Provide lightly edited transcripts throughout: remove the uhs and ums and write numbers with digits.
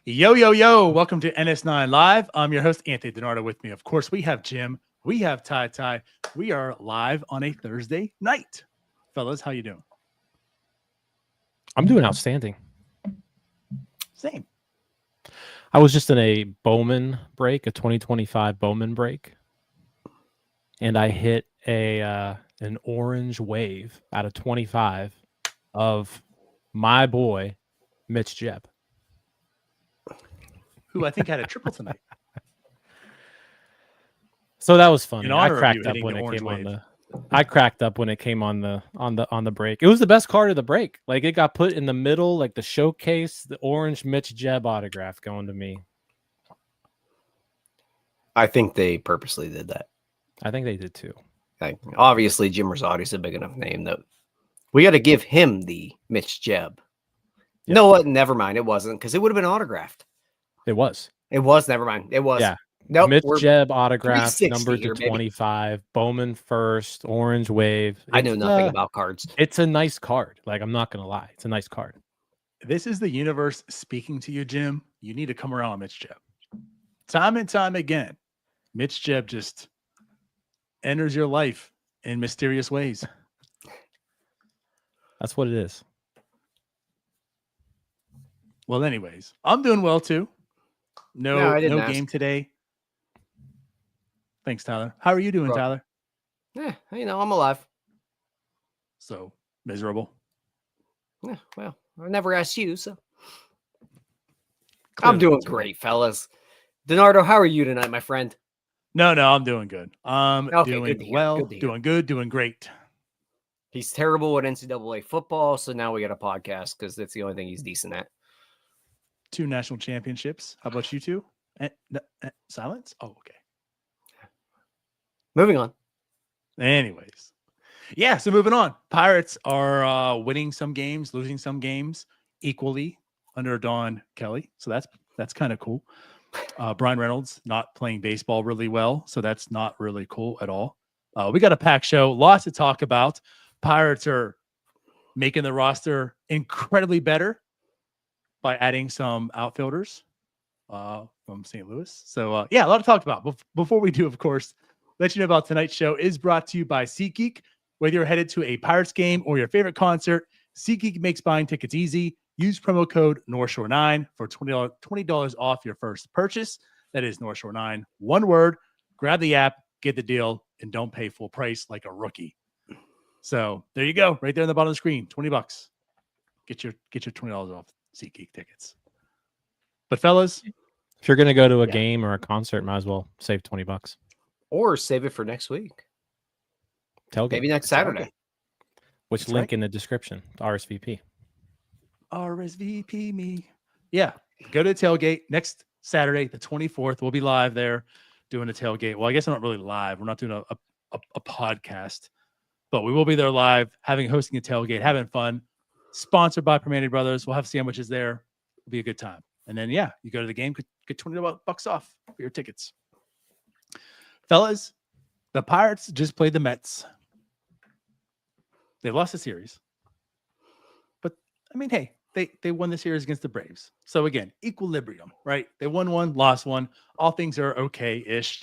Yo, yo, yo. Welcome to NS9 Live. I'm your host, Anthony Donardo. With me, of course, we have Jim. We have Ty. We are live on a Thursday night. Fellas, how you doing? I'm doing outstanding. Same. I was just in a Bowman break, a 2025 Bowman break, and I hit an orange wave out of 25 of my boy, Mitch Jebb. Who I think had a triple tonight. So that was funny. In I honor of you cracked up hitting when the it orange came wave. on the. I cracked up when it came on the break. It was the best card of the break. Like it got put in the middle, like the showcase, the orange Mitch Jebb autograph going to me. I think they purposely did that. I think they did too. Like, obviously, Jim Rosati's a big enough name that we got to give him the Mitch Jebb. Yep. No, what? Never mind. It wasn't because it would have been autographed. It was. It was. Never mind. It was. Yeah. Nope. Mitch Jebb autograph, 360 numbered to here, baby. 25. Bowman first, orange wave. I know nothing about cards. It's a nice card. Like, I'm not going to lie. It's a nice card. This is the universe speaking to you, Jim. You need to come around on Mitch Jebb. Time and time again, Mitch Jebb just enters your life in mysterious ways. That's what it is. Well, anyways, I'm doing well too. No game today. Thanks, Tyler. How are you doing, Tyler? Yeah, I'm alive. So miserable. Yeah, well, I never asked you, so Clearly I'm doing too. great, fellas. Donardo, how are you tonight, my friend? No, I'm doing good. Okay, Doing good to hear, well, good to hear. doing good, doing great. He's terrible at NCAA football, so now we got a podcast because that's the only thing he's decent at. 2 national championships. How about you two? Silence? Oh, okay. Moving on. Anyways. Yeah, so moving on. Pirates are winning some games, losing some games equally under Don Kelly. So that's kind of cool. Bryan Reynolds not playing baseball really well, so that's not really cool at all. We got a packed show, lots to talk about. Pirates are making the roster incredibly better by adding some outfielders from St. Louis. So, yeah, a lot to talk about. Before we do, of course, let you know about tonight's show is brought to you by SeatGeek. Whether you're headed to a Pirates game or your favorite concert, SeatGeek makes buying tickets easy. Use promo code NorthShore9 for $20 off your first purchase. That is NorthShore9. One word. Grab the app, get the deal, and don't pay full price like a rookie. So there you go, right there on the bottom of the screen, $20. Get your $20 off SeatGeek tickets. But fellas, if you're going to go to a game or a concert, might as well save $20. Or save it for next week. Tailgate. Maybe next Saturday. Which That's link right. in the description? RSVP. RSVP me. Yeah, go to the tailgate next Saturday, the 24th. We'll be live there doing a tailgate. Well, I guess I'm not really live. We're not doing a podcast, but we will be there live, hosting a tailgate, having fun. Sponsored by Permanente Brothers. We'll have sandwiches there. It'll be a good time. And then, yeah, you go to the game, get $20 off for your tickets. Fellas, the Pirates just played the Mets. They lost the series. But, I mean, hey, they won the series against the Braves. So, again, equilibrium, right? They won one, lost one. All things are okay-ish.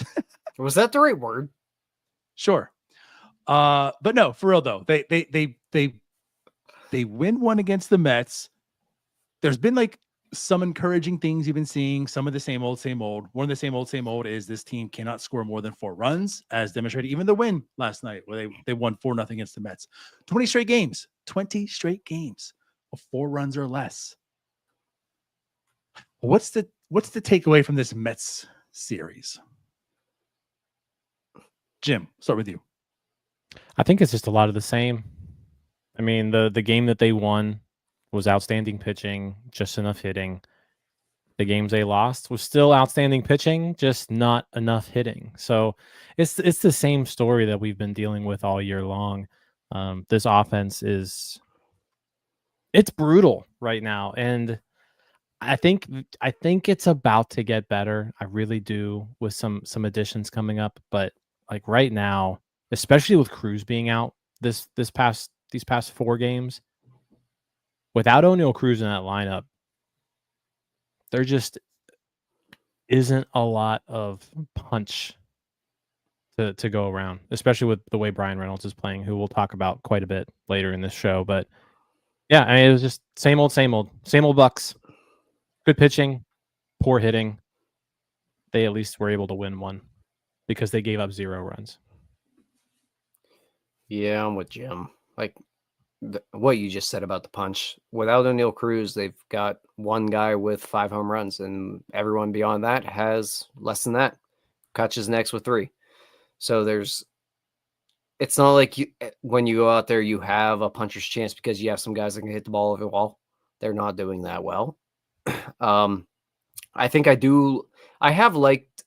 Was that the right word? Sure. But no, for real, though. They win one against the Mets. There's been, like, some encouraging things you've been seeing. Some of the same old. One of the same old is this team cannot score more than 4 runs, as demonstrated even the win last night where they won 4-0 against the Mets. 20 straight games of 4 runs or less. What's the takeaway from this Mets series? Jim, start with you. I think it's just a lot of the same. I mean, the game that they won was outstanding pitching, just enough hitting. The games they lost was still outstanding pitching, just not enough hitting. So it's the same story that we've been dealing with all year long. This offense it's brutal right now, and I think it's about to get better. I really do, with some additions coming up, but like right now, especially with Cruz being out these past 4 games. Without O'Neal Cruz in that lineup, there just isn't a lot of punch to go around, especially with the way Bryan Reynolds is playing, who we'll talk about quite a bit later in this show. But yeah, I mean, it was just same old Bucks. Good pitching, poor hitting. They at least were able to win one because they gave up 0 runs. Yeah, I'm with Jim. Like what you just said about the punch. Without O'Neal Cruz, they've got one guy with 5 home runs, and everyone beyond that has less than that. Kutch is next with 3. So it's not like when you go out there, you have a puncher's chance because you have some guys that can hit the ball over the wall. They're not doing that well. I think I have liked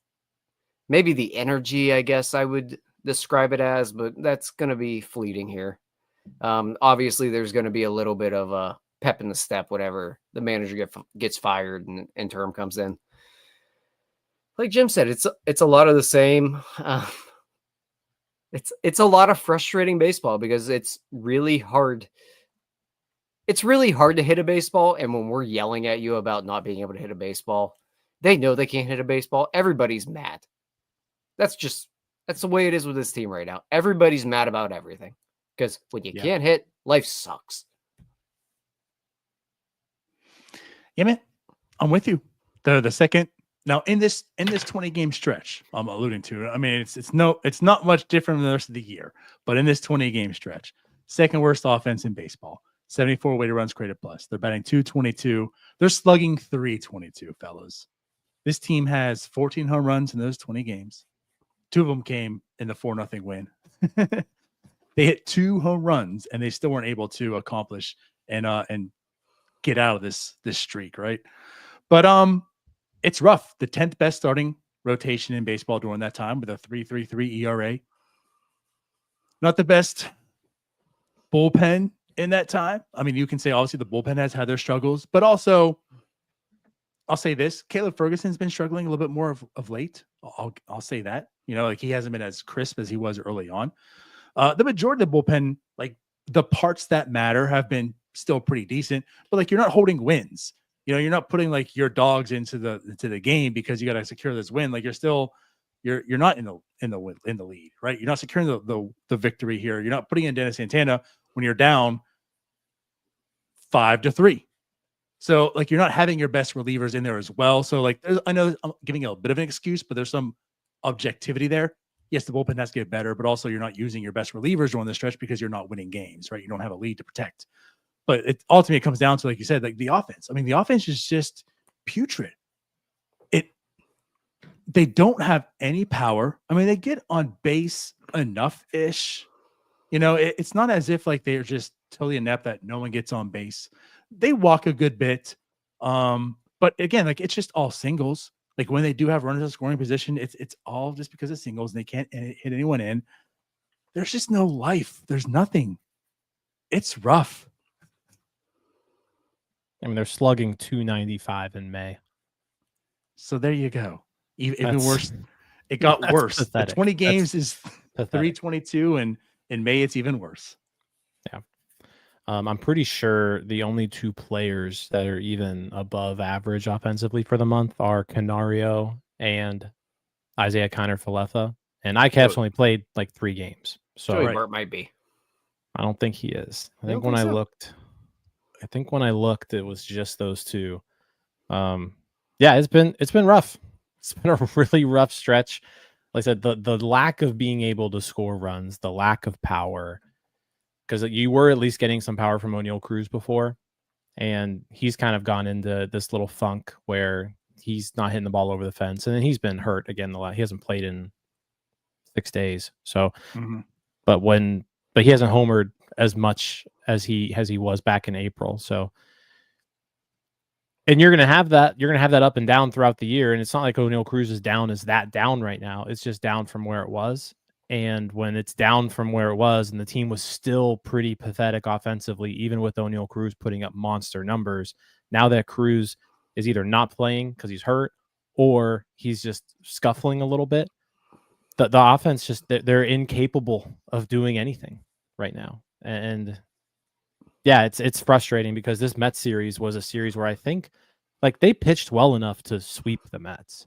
maybe the energy, I guess I would describe it as, but that's going to be fleeting here. Obviously, there's going to be a little bit of a pep in the step, whatever the manager gets fired and interim comes in. Like Jim said, it's a lot of the same. It's a lot of frustrating baseball because it's really hard. It's really hard to hit a baseball, and when we're yelling at you about not being able to hit a baseball, they know they can't hit a baseball. Everybody's mad. That's the way it is with this team right now. Everybody's mad about everything because when you can't hit, life sucks. Yeah, man, I'm with you. The second now in this 20 game stretch I'm alluding to. I mean, it's not much different than the rest of the year, but in this 20 game stretch, second worst offense in baseball, 74 weighted runs created plus. They're batting .222. They're slugging .322, fellas. This team has 14 home runs in those 20 games. 2 of them came in the 4-0 win. They hit 2 home runs and they still weren't able to accomplish and get out of this streak, right? But it's rough. The 10th best starting rotation in baseball during that time with a 3.33 ERA. Not the best bullpen in that time. I mean, you can say obviously the bullpen has had their struggles, but also I'll say this: Caleb Ferguson's been struggling a little bit more of late. I'll say that. Like he hasn't been as crisp as he was early on. The majority of the bullpen, like the parts that matter, have been still pretty decent, but like you're not holding wins. You're not putting like your dogs into the game because you got to secure this win. Like you're not in the lead, right? You're not securing the victory here. You're not putting in Dennis Santana when you're down 5-3. So like you're not having your best relievers in there as well. So like I know I'm giving you a bit of an excuse, but there's some objectivity there. Yes, the bullpen has to get better, but also you're not using your best relievers during the stretch because you're not winning games, right? You don't have a lead to protect. But it ultimately comes down to, like you said, like the offense. I mean, the offense is just putrid. They don't have any power. I mean, they get on base enough-ish. It's not as if like they're just totally inept that no one gets on base. They walk a good bit. But again, like it's just all singles. Like when they do have runners in scoring position, it's all just because of singles and they can't hit anyone in. There's just no life. There's nothing. It's rough. I mean, they're slugging .295 in May. So there you go. Even worse. It got worse. Pathetic. The 20 games is .322, and in May it's even worse. Yeah. I'm pretty sure the only 2 players that are even above average offensively for the month are Canario and Isaiah Kiner-Falefa. And ICAP's only played like 3 games. So Joey Bart might be. I don't think he is. I think when I looked, it was just those 2. Yeah, it's been rough. It's been a really rough stretch. Like I said, the lack of being able to score runs, the lack of power, because you were at least getting some power from O'Neal Cruz before, and he's kind of gone into this little funk where he's not hitting the ball over the fence, and then he's been hurt again. He hasn't played in 6 days, so but he hasn't homered as much as he was back in April. So, and you're gonna have that up and down throughout the year, and it's not like O'Neal Cruz is down right now. It's just down from where it was. And when it's down from where it was and the team was still pretty pathetic offensively, even with O'Neal Cruz putting up monster numbers, now that Cruz is either not playing because he's hurt or he's just scuffling a little bit, the offense just, they're incapable of doing anything right now. And yeah, it's frustrating because this Mets series was a series where I think Like, they pitched well enough to sweep the Mets.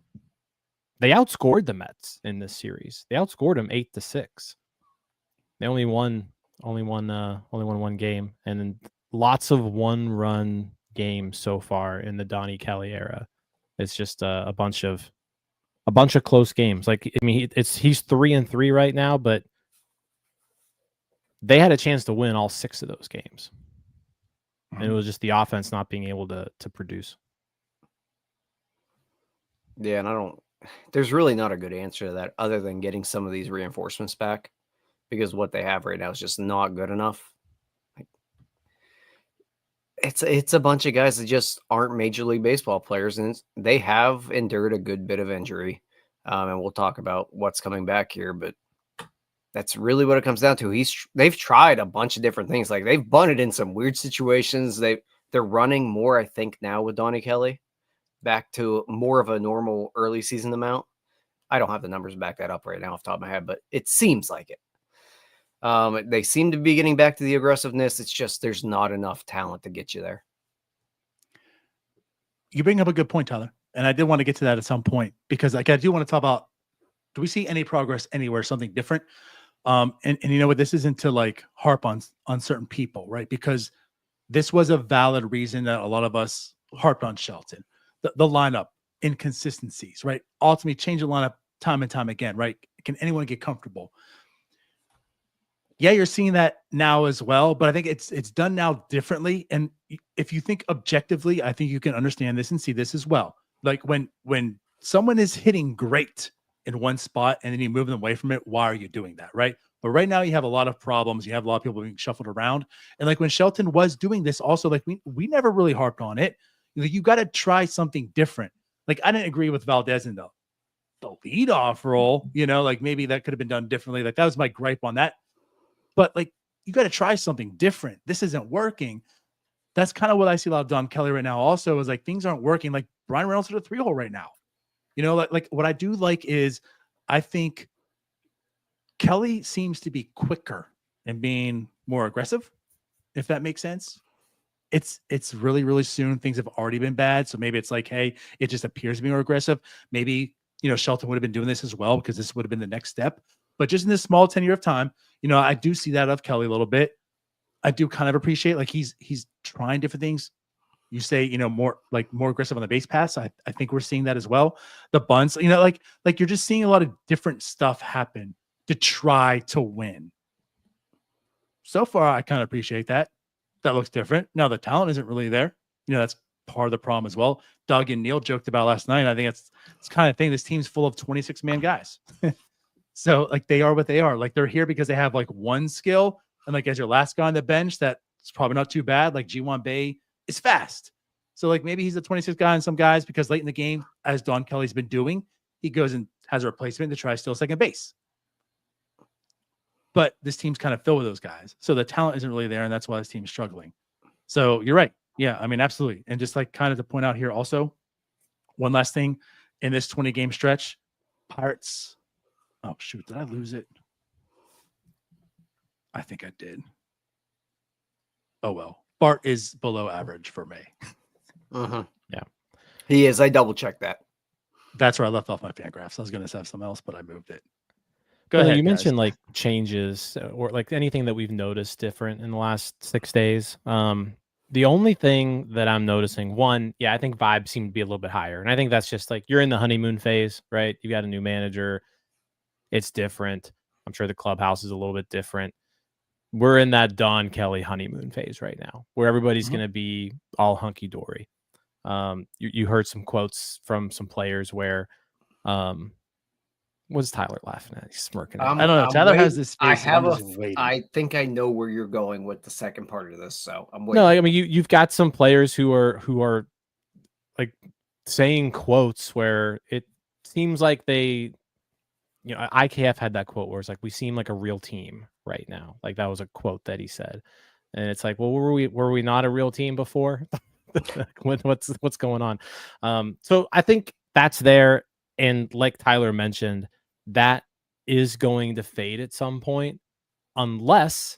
They outscored the Mets in this series. They outscored them 8-6. They only won one game, and then lots of one-run games so far in the Donnie Kelly era. It's just a bunch of close games. Like, I mean, he's 3-3 right now, but they had a chance to win all 6 of those games, and it was just the offense not being able to produce. Yeah, and there's really not a good answer to that other than getting some of these reinforcements back, because what they have right now is just not good enough. Like, it's a bunch of guys that just aren't Major League Baseball players, and they have endured a good bit of injury. And we'll talk about what's coming back here, but that's really what it comes down to. They've tried a bunch of different things. Like, they've bunted in some weird situations. They're running more, I think, now with Donnie Kelly, back to more of a normal early season amount. I don't have the numbers to back that up right now off the top of my head, but it seems like it. They seem to be getting back to the aggressiveness. It's just there's not enough talent to get you there. You bring up a good point, Tyler. And I did want to get to that at some point, because like, I do want to talk about, do we see any progress anywhere, something different? And you know what, this isn't to like harp on certain people, right? Because this was a valid reason that a lot of us harped on Shelton. The lineup inconsistencies, right? Ultimately change the lineup time and time again, right? Can anyone get comfortable? Yeah, you're seeing that now as well, but I think it's done now differently. And if you think objectively, I think you can understand this and see this as well. Like, when someone is hitting great in one spot and then you move them away from it, why are you doing that, right? But right now you have a lot of problems. You have a lot of people being shuffled around. And like when Shelton was doing this also, like we never really harped on it. Like, you got to try something different. Like, I didn't agree with Valdez in the leadoff role, like maybe that could have been done differently. Like, that was my gripe on that. But like, you got to try something different. This isn't working. That's kind of what I see a lot of Don Kelly right now also, is like, things aren't working. Like, Bryan Reynolds hit a 3-hole right now. Like what I do like is, I think Kelly seems to be quicker and being more aggressive, if that makes sense. It's really, really soon. Things have already been bad. So maybe it's like, hey, it just appears to be more aggressive. Maybe, Shelton would have been doing this as well, because this would have bbeen the next step. But just in this small tenure of time, I do see that of Kelly a little bit. I do kind of appreciate, like, he's trying different things. You say, more aggressive on the base pass. I think we're seeing that as well. The bunts, like you're just seeing a lot of different stuff happen to try to win. So far, I kind of appreciate that. That looks different. Now the talent isn't really there. That's part of the problem as well. Doug and Neil joked about last night. I think it's kind of thing. This team's full of 26-man guys. So like, they are what they are. Like, they're here because they have like one skill. And like, as your last guy on the bench, that's probably not too bad. Like, G1 Bay is fast. So like, maybe he's a 26 guy on some guys, because late in the game, as Don Kelly's been doing, he goes and has a replacement to try to steal second base. But this team's kind of filled with those guys. So the talent isn't really there, and that's why this team's struggling. So you're right. Yeah, I mean, absolutely. And just like kind of to point out here also, one last thing in this 20-game stretch, Pirates. Oh, shoot. Did I lose it? I think I did. Oh, well. Bart is below average for me. Yeah. He is. I double-checked that. That's where I left off my fan graphs. I was going to have something else, but I moved it. Go Well, ahead. You guys. mentioned like changes or like anything that we've noticed different in the last 6 days. The only thing that I'm noticing, one, I think vibes seem to be a little bit higher. And I think that's just like, you're in the honeymoon phase, right? You got a new manager. It's different. I'm sure the clubhouse is a little bit different. We're in that Don Kelly honeymoon phase right now, where everybody's going to be all hunky-dory. You heard some quotes from some players where, what's Tyler laughing at? He's smirking. I don't know. Tyler has this face. I think I know where you're going with the second part of this, so I'm waiting. No, I mean, you've got some players who are like saying quotes where it seems like they, IKF had that quote where it's like, we seem like a real team right now. Like, that was a quote that he said, and it's like, well, were we not a real team before? What's going on? So I think that's there, and like Tyler mentioned, that is going to fade at some point, unless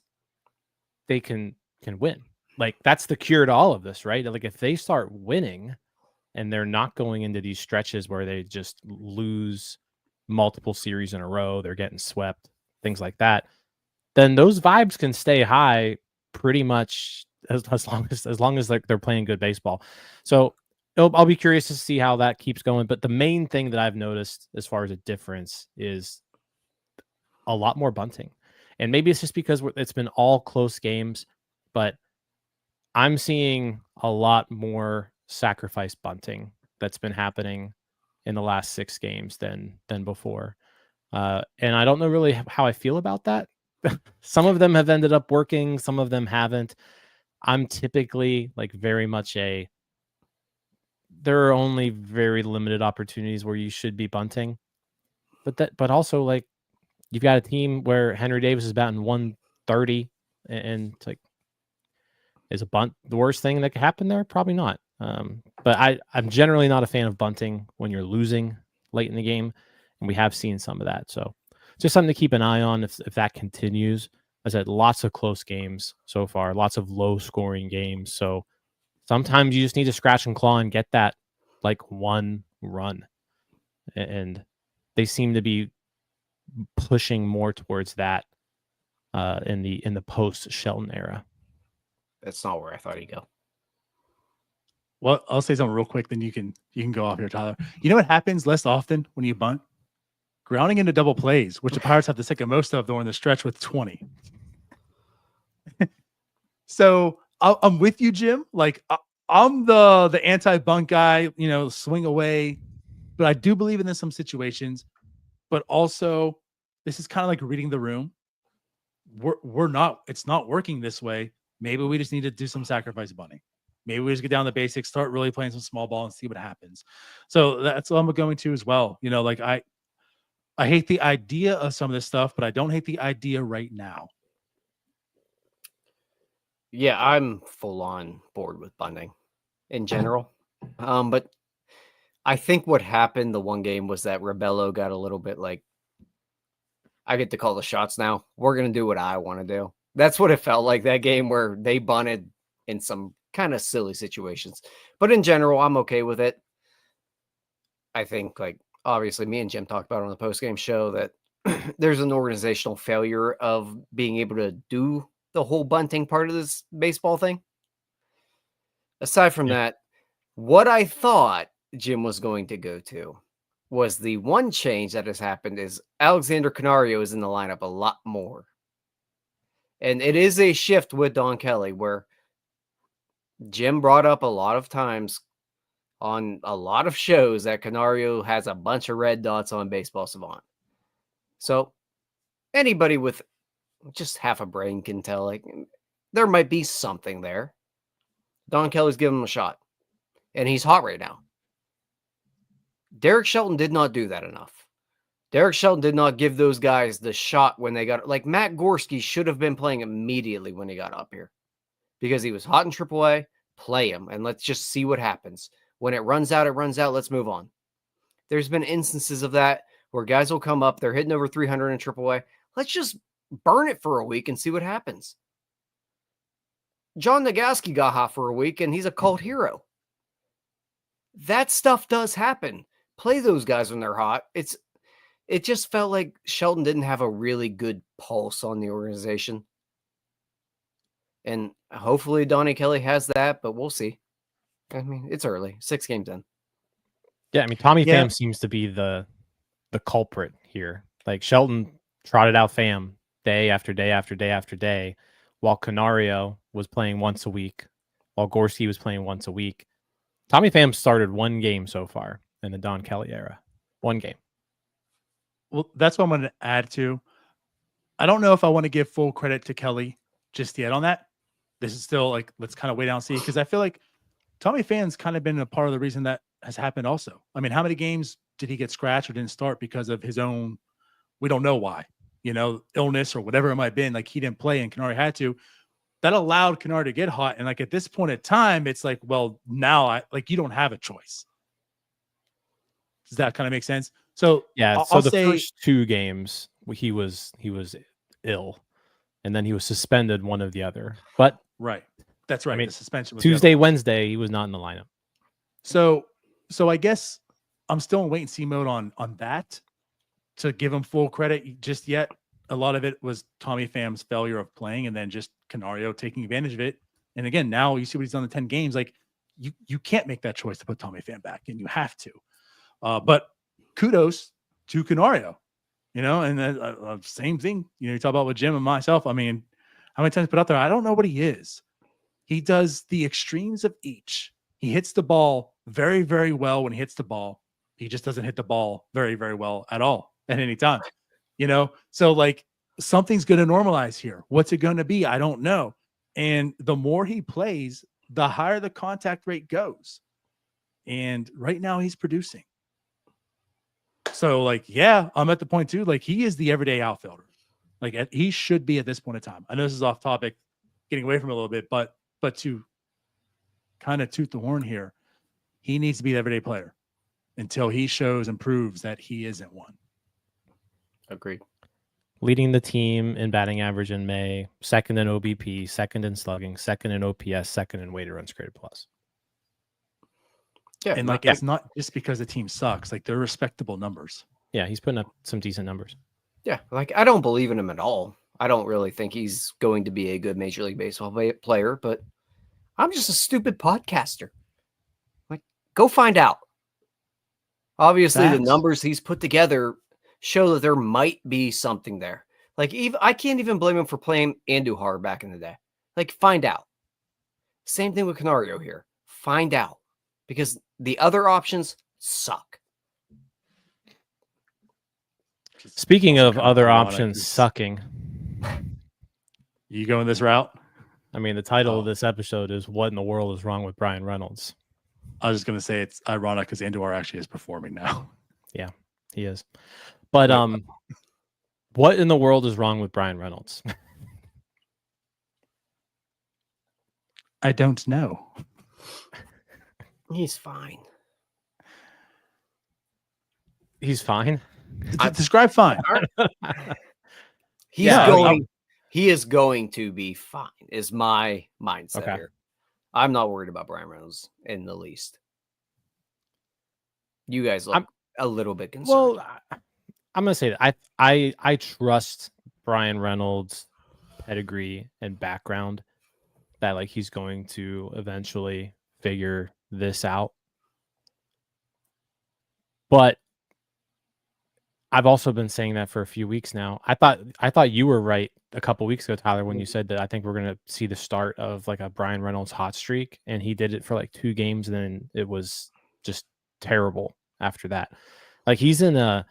they can win. Like, that's the cure to all of this, right? Like, if they start winning, and they're not going into these stretches where they just lose multiple series in a row, they're getting swept, things like that, then those vibes can stay high pretty much as long as they're playing good baseball. So I'll be curious to see how that keeps going. But the main thing that I've noticed as far as a difference is a lot more bunting. And maybe it's just because it's been all close games, but I'm seeing a lot more sacrifice bunting that's been happening in the last 6 games than before. And I don't know really how I feel about that. Some of them have ended up working, some of them haven't. I'm typically like very much there are only very limited opportunities where you should be bunting. But also like you've got a team where Henry Davis is batting 130 and it's like, is a bunt the worst thing that could happen there? Probably not. But I'm generally not a fan of bunting when you're losing late in the game, and we have seen some of that. So just something to keep an eye on if that continues. I said lots of close games so far, lots of low scoring games. So sometimes you just need to scratch and claw and get that like one run. And they seem to be pushing more towards that in the post Shelton era. That's not where I thought he'd go. Well, I'll say something real quick, then you can go off here, Tyler. You know what happens less often when you bunt? Grounding into double plays, which the Pirates have the second most of during the stretch with 20. So I'm with you, Jim. Like I'm the anti-bunt guy, swing away. But I do believe in some situations. But also, this is kind of like reading the room. It's not working this way. Maybe we just need to do some sacrifice bunting. Maybe we just get down to the basics, start really playing some small ball and see what happens. So that's what I'm going to as well. Like I hate the idea of some of this stuff, but I don't hate the idea right now. Yeah, I'm full on board with bunting in general. But I think what happened the one game was that Rebello got a little bit like, I get to call the shots now. We're going to do what I want to do. That's what it felt like that game where they bunted in some kind of silly situations. But in general, I'm okay with it. I think, like, obviously, me and Jim talked about on the post-game show that there's an organizational failure of being able to do the whole bunting part of this baseball thing. Aside from that, what I thought Jim was going to go to was the one change that has happened is Alexander Canario is in the lineup a lot more. And it is a shift with Don Kelly where Jim brought up a lot of times on a lot of shows that Canario has a bunch of red dots on Baseball Savant. So anybody with just half a brain can tell, like, there might be something there. Don Kelly's giving him a shot. And he's hot right now. Derek Shelton did not do that enough. Derek Shelton did not give those guys the shot when they got, like, Matt Gorski should have been playing immediately when he got up here because he was hot in AAA. Play him and let's just see what happens. When it runs out, let's move on. There's been instances of that where guys will come up, they're hitting over 300 in AAA. Let's just burn it for a week and see what happens. John Nagaski got hot for a week and he's a cult hero. That stuff does happen. Play those guys when they're hot. It just felt like Shelton didn't have a really good pulse on the organization. And hopefully Donnie Kelly has that, but we'll see. I mean, it's early. 6 games in. Yeah, I mean, Tommy Pham seems to be the culprit here. Like Shelton trotted out Pham day after day after day after day, while Canario was playing once a week, while Gorski was playing once a week. Tommy Pham started 1 game so far in the Don Kelly era. 1 game. Well, that's what I'm going to add to. I don't know if I want to give full credit to Kelly just yet on that. This is still like, let's kind of wait out and see, because I feel like Tommy Pham's kind of been a part of the reason that has happened also. I mean, how many games did he get scratched or didn't start because of his own, we don't know why, illness or whatever it might have been, like he didn't play and Canario had to. That allowed Canario to get hot. And like at this point in time, it's like, well, now you don't have a choice. Does that kind of make sense? So yeah, I'll say, first 2 games he was ill, and then he was suspended one of the other. But right, that's right. I mean, the suspension was Tuesday, Wednesday, he was not in the lineup. So So I guess I'm still in wait and see mode on that to give him full credit just yet. A lot of it was Tommy Pham's failure of playing and then just Canario taking advantage of it. And again, now you see what he's done in 10 games. Like you can't make that choice to put Tommy Pham back, and you have to. But kudos to Canario, and then same thing. You talk about with Jim and myself. I mean, how many times put out there? I don't know what he is. He does the extremes of each. He hits the ball very, very well when he hits the ball. He just doesn't hit the ball very, very well at all at any time. So like something's going to normalize here. What's it going to be? I don't know. And the more he plays, the higher the contact rate goes. And right now he's producing. So like, yeah, I'm at the point too. Like he is the everyday outfielder. Like he should be at this point in time. I know this is off topic, getting away from it a little bit, but to kind of toot the horn here, he needs to be the everyday player until he shows and proves that he isn't one. Agreed. Leading the team in batting average in May, second in OBP, second in slugging, second in OPS, second in weighted runs created plus. Yeah, and like it's not just because the team sucks. Like they're respectable numbers. Yeah, he's putting up some decent numbers. Yeah, like I don't believe in him at all. I don't really think he's going to be a good Major League Baseball player, but I'm just a stupid podcaster. Like, go find out. Obviously, the numbers he's put together show that there might be something there. Like, I can't even blame him for playing Andujar back in the day. Like, find out. Same thing with Canario here. Find out. Because the other options suck. Speaking of other options sucking. You going this route? I mean, the title of this episode is "What in the World is Wrong with Bryan Reynolds?" I was just going to say it's ironic because Andujar actually is performing now. Yeah, he is. But what in the world is wrong with Bryan Reynolds? I don't know. He's fine. He's fine. Describe fine. He is going to be fine, is my mindset here. I'm not worried about Bryan Reynolds in the least. You guys look a little bit concerned. Well, I'm going to say that I trust Bryan Reynolds' pedigree and background, that like he's going to eventually figure this out. But I've also been saying that for a few weeks now. I thought you were right a couple weeks ago, Tyler, when you said that I think we're going to see the start of like a Bryan Reynolds hot streak, and he did it for like 2 games, and then it was just terrible after that. Like he's in a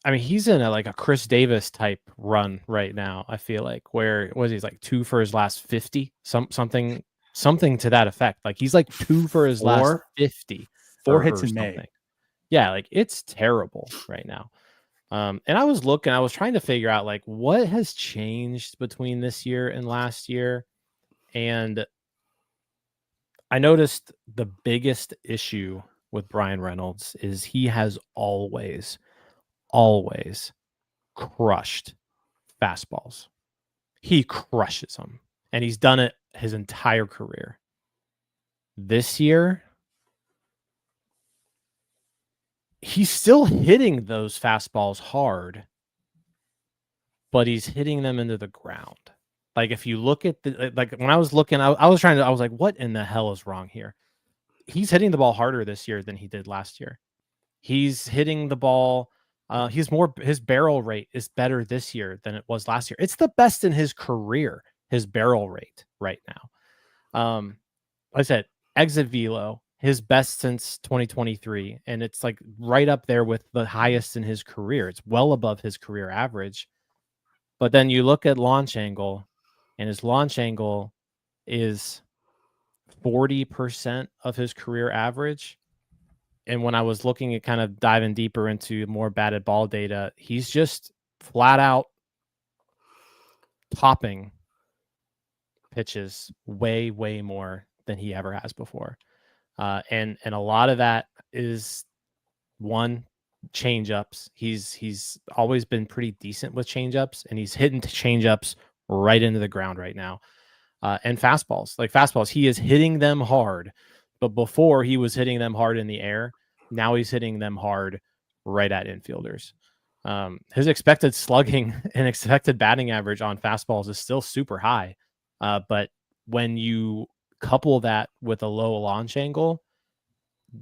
like a Chris Davis type run right now. I feel like where he's like 2 for his last 50, something to that effect. Like he's like 2 for his last 50, 4 hits in May. Yeah, like it's terrible right now. And I was trying to figure out like what has changed between this year and last year. And I noticed the biggest issue with Bryan Reynolds is he has always crushed fastballs. He crushes them, and he's done it his entire career. This year, he's still hitting those fastballs hard, but he's hitting them into the ground. Like if you look at when I was looking, I was like, what in the hell is wrong here? He's hitting the ball harder this year than he did last year. He's hitting the ball. His barrel rate is better this year than it was last year. It's the best in his career, his barrel rate right now. Like I said, exit velo, his best since 2023. And it's like right up there with the highest in his career. It's well above his career average. But then you look at launch angle, and his launch angle is 40% of his career average. And when I was looking at kind of diving deeper into more batted ball data, he's just flat out topping pitches way, way more than he ever has before. And a lot of that is one, change-ups. He's always been pretty decent with change-ups, and he's hitting change-ups right into the ground right now. And fastballs, he is hitting them hard, But before, he was hitting them hard in the air. Now he's hitting them hard right at infielders. His expected slugging and expected batting average on fastballs is still super high. But when you couple that with a low launch angle,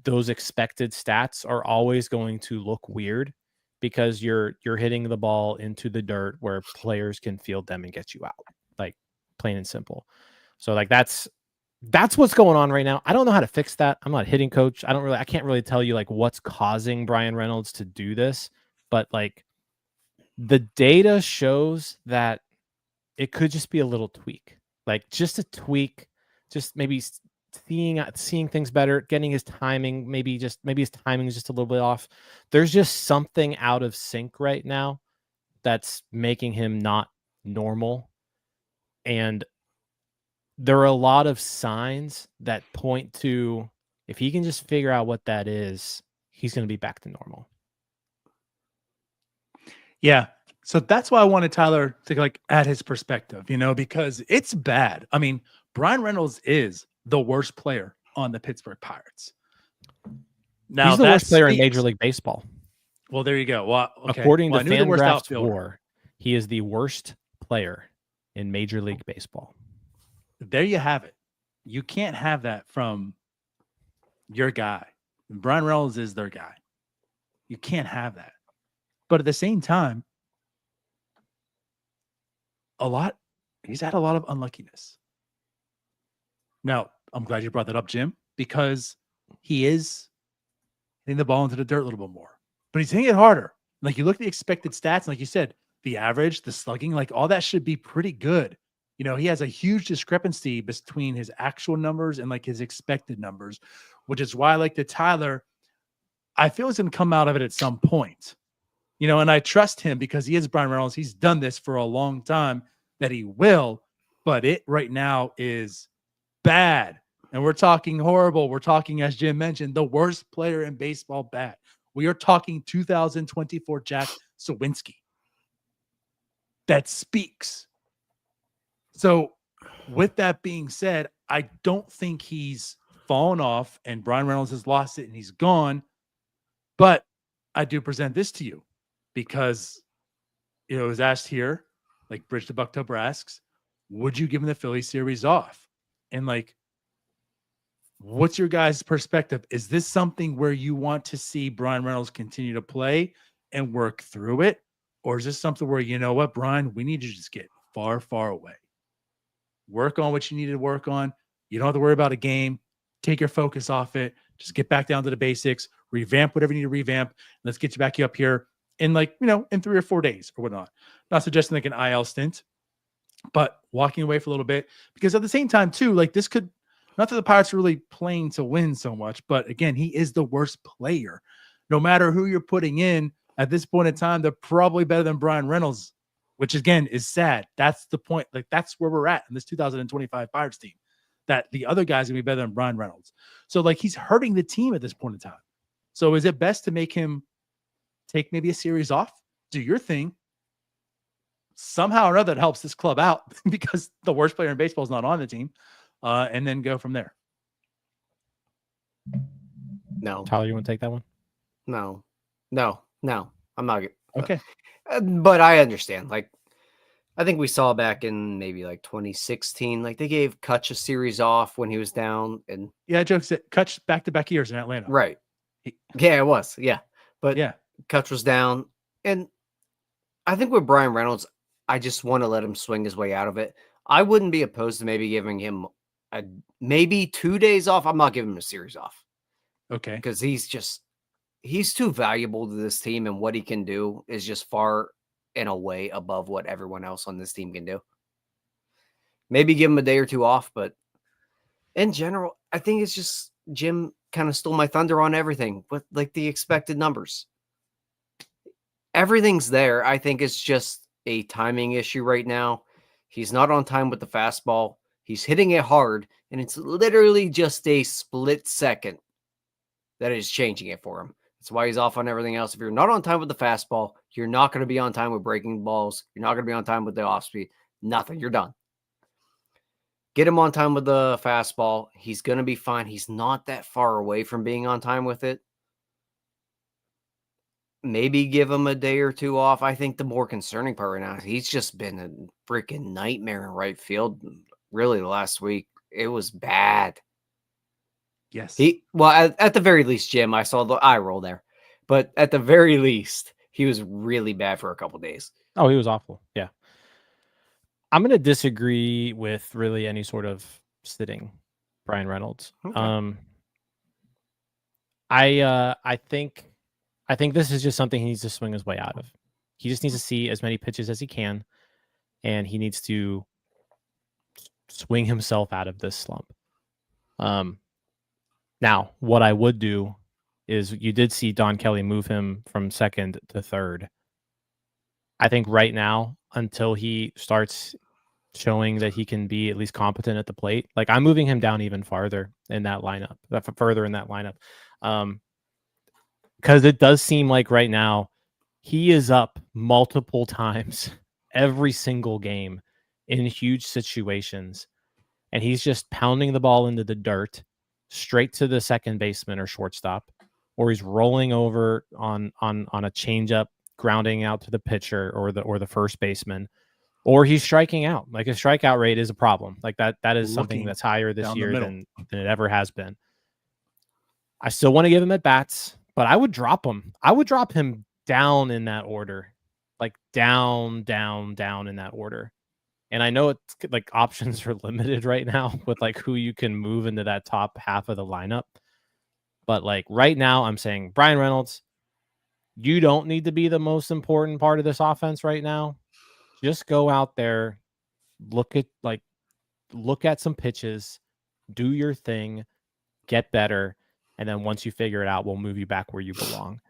those expected stats are always going to look weird because you're hitting the ball into the dirt where players can field them and get you out, like plain and simple. So like that's what's going on right now. I don't know how to fix that. I'm not a hitting coach. I can't really tell you like what's causing Bryan Reynolds to do this, but like the data shows that it could just be a little tweak, like just a tweak, just maybe seeing things better, getting his timing, maybe his timing is just a little bit off. There's just something out of sync right now that's making him not normal. And there are a lot of signs that point to, if he can just figure out what that is, he's going to be back to normal. Yeah. So that's why I wanted Tyler to like add his perspective, because it's bad. I mean, Bryan Reynolds is the worst player on the Pittsburgh Pirates. Now, he's the worst player in Major League Baseball. Well, there you go. Well, okay. According to FanGraphs WAR, he is the worst player in Major League Baseball. There you have it. You can't have that from your guy. Bryan Reynolds is their guy. You can't have that. But at the same time, he's had a lot of unluckiness. Now, I'm glad you brought that up, Jim, because he is hitting the ball into the dirt a little bit more. But he's hitting it harder. Like you look at the expected stats, like you said, the average, the slugging, like all that should be pretty good. He has a huge discrepancy between his actual numbers and like his expected numbers, which is why, like to Tyler, I feel he's going to come out of it at some point. And I trust him because he is Bryan Reynolds. He's done this for a long time, that he will, but it right now is bad. And we're talking horrible. We're talking, as Jim mentioned, the worst player in baseball bad. We are talking 2024 Jack Sawinski. That speaks. So with that being said, I don't think he's fallen off and Bryan Reynolds has lost it and he's gone. But I do present this to you because it was asked here, like Bridge to Bucktober asks, would you give him the Phillies series off? And like, what's your guys' perspective? Is this something where you want to see Bryan Reynolds continue to play and work through it? Or is this something where, you know what, Bryan, we need you to just get far, far away. Work on what you need to work on. You don't have to worry about a game. Take your focus off it. Just get back down to the basics. Revamp whatever you need to revamp. Let's get you back up here in in 3 or 4 days or whatnot. Not suggesting like an IL stint, but walking away for a little bit. Because at the same time, too, like this could, not that the Pirates are really playing to win so much, but again, he is the worst player. No matter who you're putting in at this point in time, they're probably better than Bryan Reynolds, which again is sad. That's the point. Like that's where we're at in this 2025 Pirates team, that the other guys are going to be better than Bryan Reynolds. So like he's hurting the team at this point in time. So is it best to make him take maybe a series off, do your thing, somehow or other that helps this club out because the worst player in baseball is not on the team, and then go from there? No. Tyler, you want to take that one? No. I'm not. Okay. But I understand. Like, I think we saw back in maybe like 2016, like they gave Kutch a series off when he was down. And yeah, jokes that Kutch back-to-back years in Atlanta. Right. Yeah, it was. Yeah. But yeah, Kutch was down. And I think with Bryan Reynolds, I just want to let him swing his way out of it. I wouldn't be opposed to maybe giving him maybe 2 days off. I'm not giving him a series off. Okay. Because he's too valuable to this team, and what he can do is just far and away above what everyone else on this team can do. Maybe give him a day or two off, but in general, I think it's just Jim kind of stole my thunder on everything with like the expected numbers. Everything's there. I think it's just a timing issue right now. He's not on time with the fastball. He's hitting it hard, and it's literally just a split second that is changing it for him. That's why he's off on everything else. If you're not on time with the fastball, you're not going to be on time with breaking balls. You're not going to be on time with the off speed. Nothing. You're done. Get him on time with the fastball. He's going to be fine. He's not that far away from being on time with it. Maybe give him a day or two off. I think the more concerning part right now is he's just been a freaking nightmare in right field. Really, the last week, it was bad. Yes. At the very least, Jim, I saw the eye roll there. But at the very least, he was really bad for a couple days. Oh, he was awful. Yeah. I'm going to disagree with really any sort of sitting Bryan Reynolds. Okay. I think this is just something he needs to swing his way out of. He just needs to see as many pitches as he can, and he needs to swing himself out of this slump. Now, what I would do is you did see Don Kelly move him from second to third. I think right now, until he starts showing that he can be at least competent at the plate, like I'm moving him down even farther in that lineup, because it does seem like right now he is up multiple times every single game in huge situations, and he's just pounding the ball into the dirt straight to the second baseman or shortstop, or he's rolling over on a changeup, grounding out to the pitcher or the first baseman, or he's striking out. Like his strikeout rate is a problem. Like that is something that's higher this year than it ever has been. I still want to give him at bats, but I would drop him. I would drop him down in that order, like down in that order. And I know it's like options are limited right now with like who you can move into that top half of the lineup. But like right now, I'm saying Bryan Reynolds, you don't need to be the most important part of this offense right now. Just go out there, look at some pitches, do your thing, get better, and then once you figure it out, we'll move you back where you belong.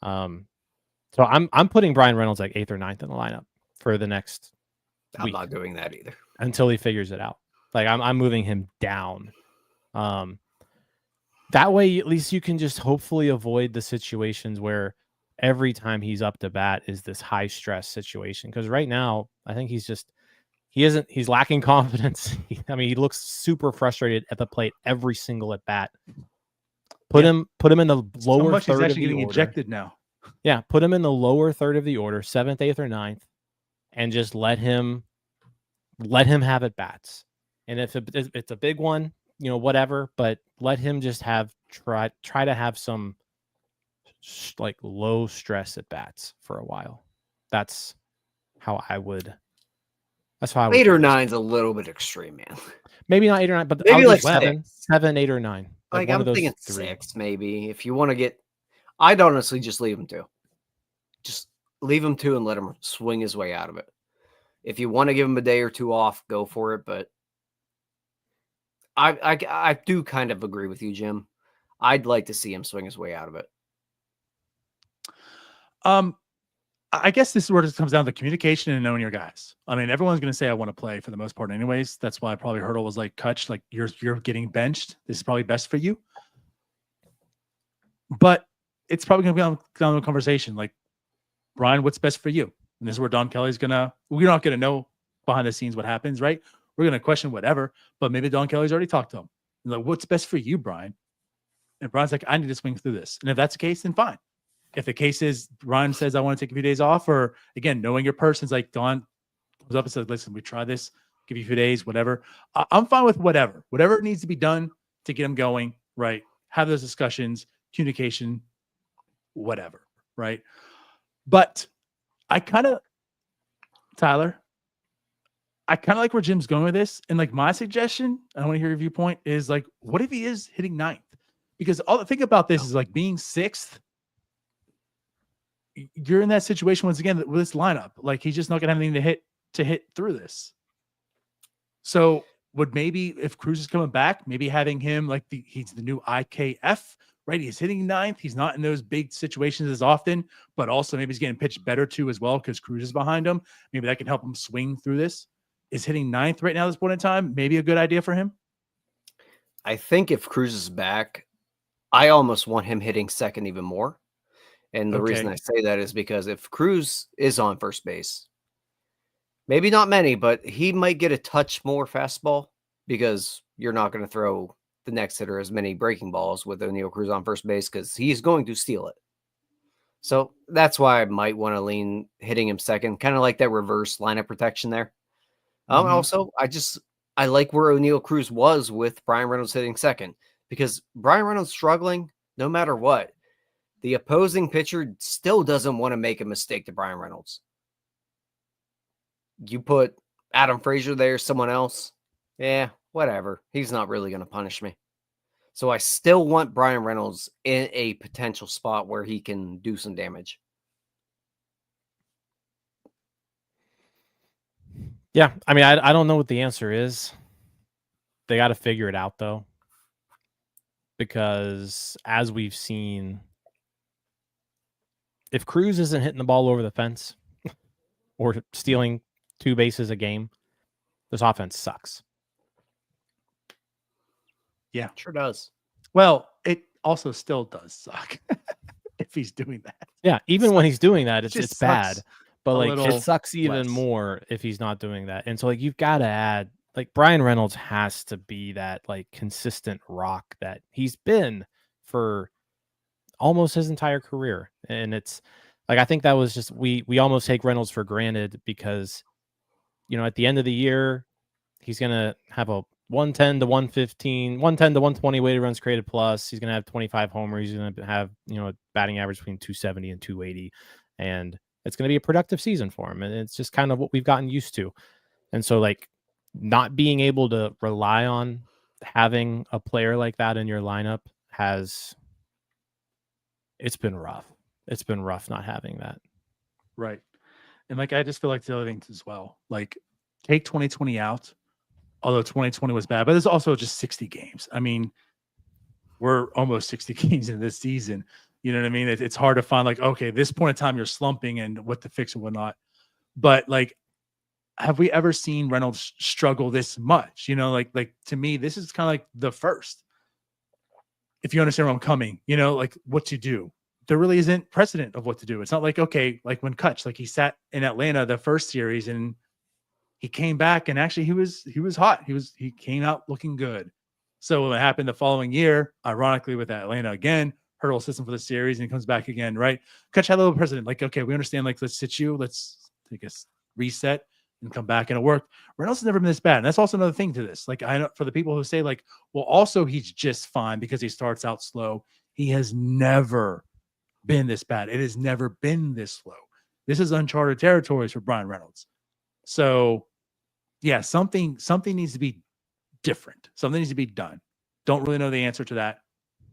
So I'm putting Bryan Reynolds like 8th or 9th in the lineup for the next week. I'm not doing that either until he figures it out. Like I'm moving him down. That way, at least you can just hopefully avoid the situations where every time he's up to bat is this high stress situation. Because right now, I think he's lacking confidence. He looks super frustrated at the plate every single at bat. Put him in the lower third. He's actually getting ejected now. Yeah, put him in the lower third of the order, 7th, 8th, or 9th, and just let him have at bats. And if it's a big one, whatever, but let him just try to have some like low stress at bats for a while. That's how I would. That's how I would. 8 or 9's a little bit extreme, man. Maybe not 8 or 9, but maybe like 7, 8 or 9. Like I'm thinking 6, maybe. If you want to get, I'd honestly just leave him 2. Just leave him 2 and let him swing his way out of it. If you want to give him a day or 2 off, go for it. But I do kind of agree with you, Jim. I'd like to see him swing his way out of it. I guess this is where it comes down to communication and knowing your guys. Everyone's going to say I want to play for the most part anyways. That's why probably Hurdle was like, Kutch, like you're getting benched. This is probably best for you. But it's probably going to be down to a conversation like, Bryan, what's best for you? And this is where Don Kelly's we're not going to know behind the scenes what happens, right? We're going to question whatever, but maybe Don Kelly's already talked to him. And like, what's best for you, Bryan? And Bryan's like, I need to swing through this. And if that's the case, then fine. If the case is Bryan says, I want to take a few days off, or again, knowing your person's like Don comes up and says, listen, we try this, give you a few days, whatever. I'm fine with whatever needs to be done to get him going, right? Have those discussions, communication, whatever, right? But I kind of like where Jim's going with this. And like my suggestion, I want to hear your viewpoint, is like, what if he is hitting 9th? Because all the thing about this is like being 6th, you're in that situation once again with this lineup. Like he's just not gonna have anything to hit through this. So would maybe if Cruz is coming back, maybe having him like he's the new IKF, right? He's hitting 9th. He's not in those big situations as often, but also maybe he's getting pitched better too as well because Cruz is behind him. Maybe that can help him swing through this. Is hitting 9th right now at this point in time maybe a good idea for him? I think if Cruz is back, I almost want him hitting 2nd even more. And the reason I say that is because if Cruz is on first base, maybe not many, but he might get a touch more fastball because you're not going to throw the next hitter as many breaking balls with O'Neill Cruz on first base because he's going to steal it. So that's why I might want to lean hitting him second, kind of like that reverse lineup protection there. Also, I like where O'Neill Cruz was with Bryan Reynolds hitting second, because Bryan Reynolds struggling no matter what. The opposing pitcher still doesn't want to make a mistake to Bryan Reynolds. You put Adam Frazier there, someone else, yeah, whatever. He's not really going to punish me. So I still want Bryan Reynolds in a potential spot where he can do some damage. Yeah, I mean, I don't know what the answer is. They got to figure it out, though. Because as we've seen, if Cruz isn't hitting the ball over the fence or stealing 2 bases a game, this offense sucks. Yeah, sure does. Well, it also still does suck if he's doing that. Yeah, even when he's doing that, it's bad. But like it sucks even more if he's not doing that. And so like you've got to add, like Bryan Reynolds has to be that like consistent rock that he's been for almost his entire career. And it's like I think that was just we almost take Reynolds for granted because at the end of the year he's gonna have a 110 to 115, 110 to 120 weighted runs created plus. He's gonna have 25 homers. He's gonna have a batting average between 270 and 280, and it's gonna be a productive season for him. And it's just kind of what we've gotten used to. And so like not being able to rely on having a player like that in your lineup it's been rough. It's been rough not having that. Right. And like I just feel like the other things as well. Like take 2020 out. Although 2020 was bad, but there's also just 60 games. I mean, we're almost 60 games in this season. You know what I mean? It's hard to find like, okay, this point in time you're slumping and what to fix and whatnot. But like, have we ever seen Reynolds struggle this much? Like to me, this is kind of like the first. If you understand where I'm coming, like what to do. There really isn't precedent of what to do. It's not like, okay, like when Kutch, like he sat in Atlanta the first series and he came back and actually he was hot. He came out looking good. So when it happened the following year, ironically with Atlanta again, hurdle system for the series, and he comes back again, right? Kutch had a little precedent. Like, okay, we understand, like, let's sit you, let's take a reset and come back, and it worked. Reynolds has never been this bad. And that's also another thing to this. Like, I know for the people who say, like, well, also he's just fine because he starts out slow. He has never been this bad. It has never been this slow. This is uncharted territories for Bryan Reynolds. So yeah, something needs to be different. Something needs to be done. Don't really know the answer to that.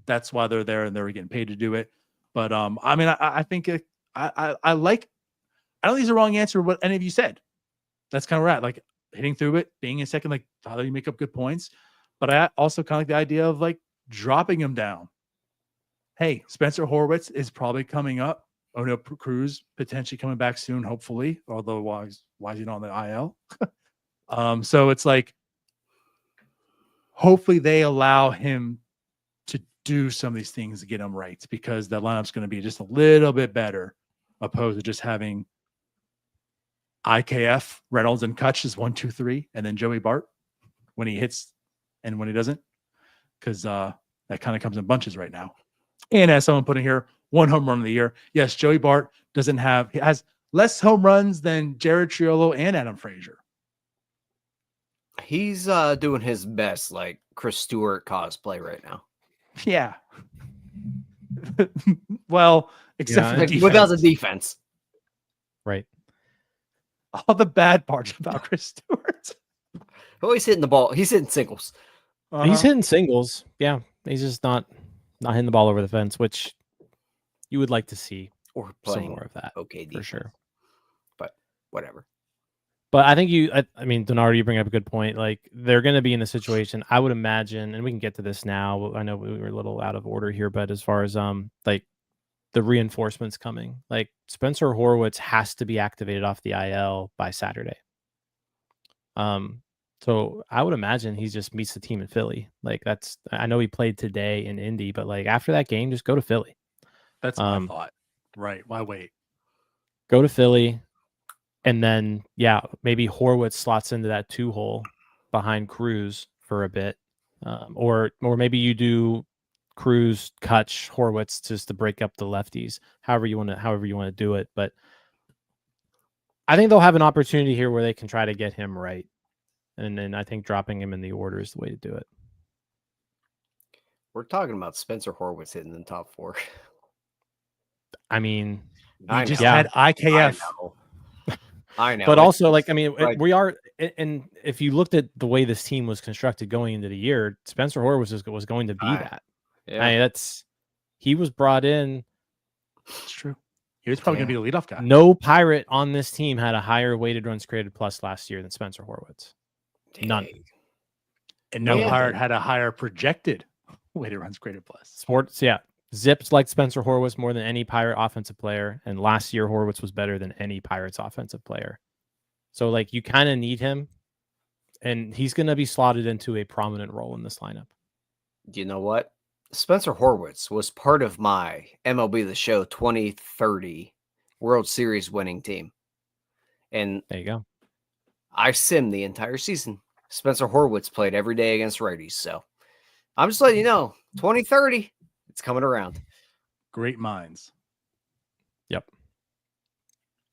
That's why they're there and they're getting paid to do it. But I mean, I think I like. I don't think it's the wrong answer. What any of you said. That's kind of right. Like hitting through it, being in second. Like Tyler, you make up good points. But I also kind of like the idea of like dropping him down. Hey, Spencer Horwitz is probably coming up. O'Neill Cruz potentially coming back soon, hopefully. Although why is he not on the IL? So it's like, hopefully they allow him to do some of these things to get him right, because the lineup's going to be just a little bit better opposed to just having IKF, Reynolds, and Kutch is 1, 2, 3, and then Joey Bart when he hits and when he doesn't, because that kind of comes in bunches right now. And as someone put in here, 1 home run of the year. Yes, Joey Bart has less home runs than Jared Triolo and Adam Frazier. He's doing his best, like Chris Stewart cosplay right now. Yeah. Well, except for the defense. Without the defense. Right. All the bad parts about Chris Stewart. Oh, he's hitting the ball. He's hitting singles. He's hitting singles. Yeah. He's just not hitting the ball over the fence, which you would like to see. Or some playing more of that. Okay, defense. For sure. But whatever. But I think I mean, Donato, you bring up a good point. Like, they're going to be in the situation, I would imagine, and we can get to this now. I know we were a little out of order here, but as far as like the reinforcements coming, like Spencer Horwitz has to be activated off the IL by Saturday. So I would imagine he just meets the team in Philly. Like, I know he played today in Indy, but like after that game, just go to Philly. That's my thought. Right. Why wait? Go to Philly. And then, yeah, maybe Horwitz slots into that 2 hole behind Cruz for a bit, or maybe you do Cruz, Kutch, Horwitz just to break up the lefties. However you want to do it, but I think they'll have an opportunity here where they can try to get him right, and then I think dropping him in the order is the way to do it. We're talking about Spencer Horwitz hitting the top 4. I mean, He just yeah. had IKF. I know. But also, like, I mean, like- we are, and if you looked at the way this team was constructed going into the year, Spencer Horwitz was going to be that. Yeah. I mean, he was brought in. It's true. He was probably going to be the leadoff guy. No Pirate on this team had a higher weighted runs created plus last year than Spencer Horwitz. None. And no Yeah. Pirate had a higher projected weighted runs created plus. Sports, yeah. Zips like Spencer Horwitz more than any Pirate offensive player, and last year Horwitz was better than any Pirates offensive player. So, like, you kind of need him, and he's going to be slotted into a prominent role in this lineup. You know what? Spencer Horwitz was part of my MLB The Show 2030 World Series winning team. And There you go. I simmed the entire season. Spencer Horwitz played every day against righties. So I'm just letting you know, 2030, it's coming around. Great minds. Yep.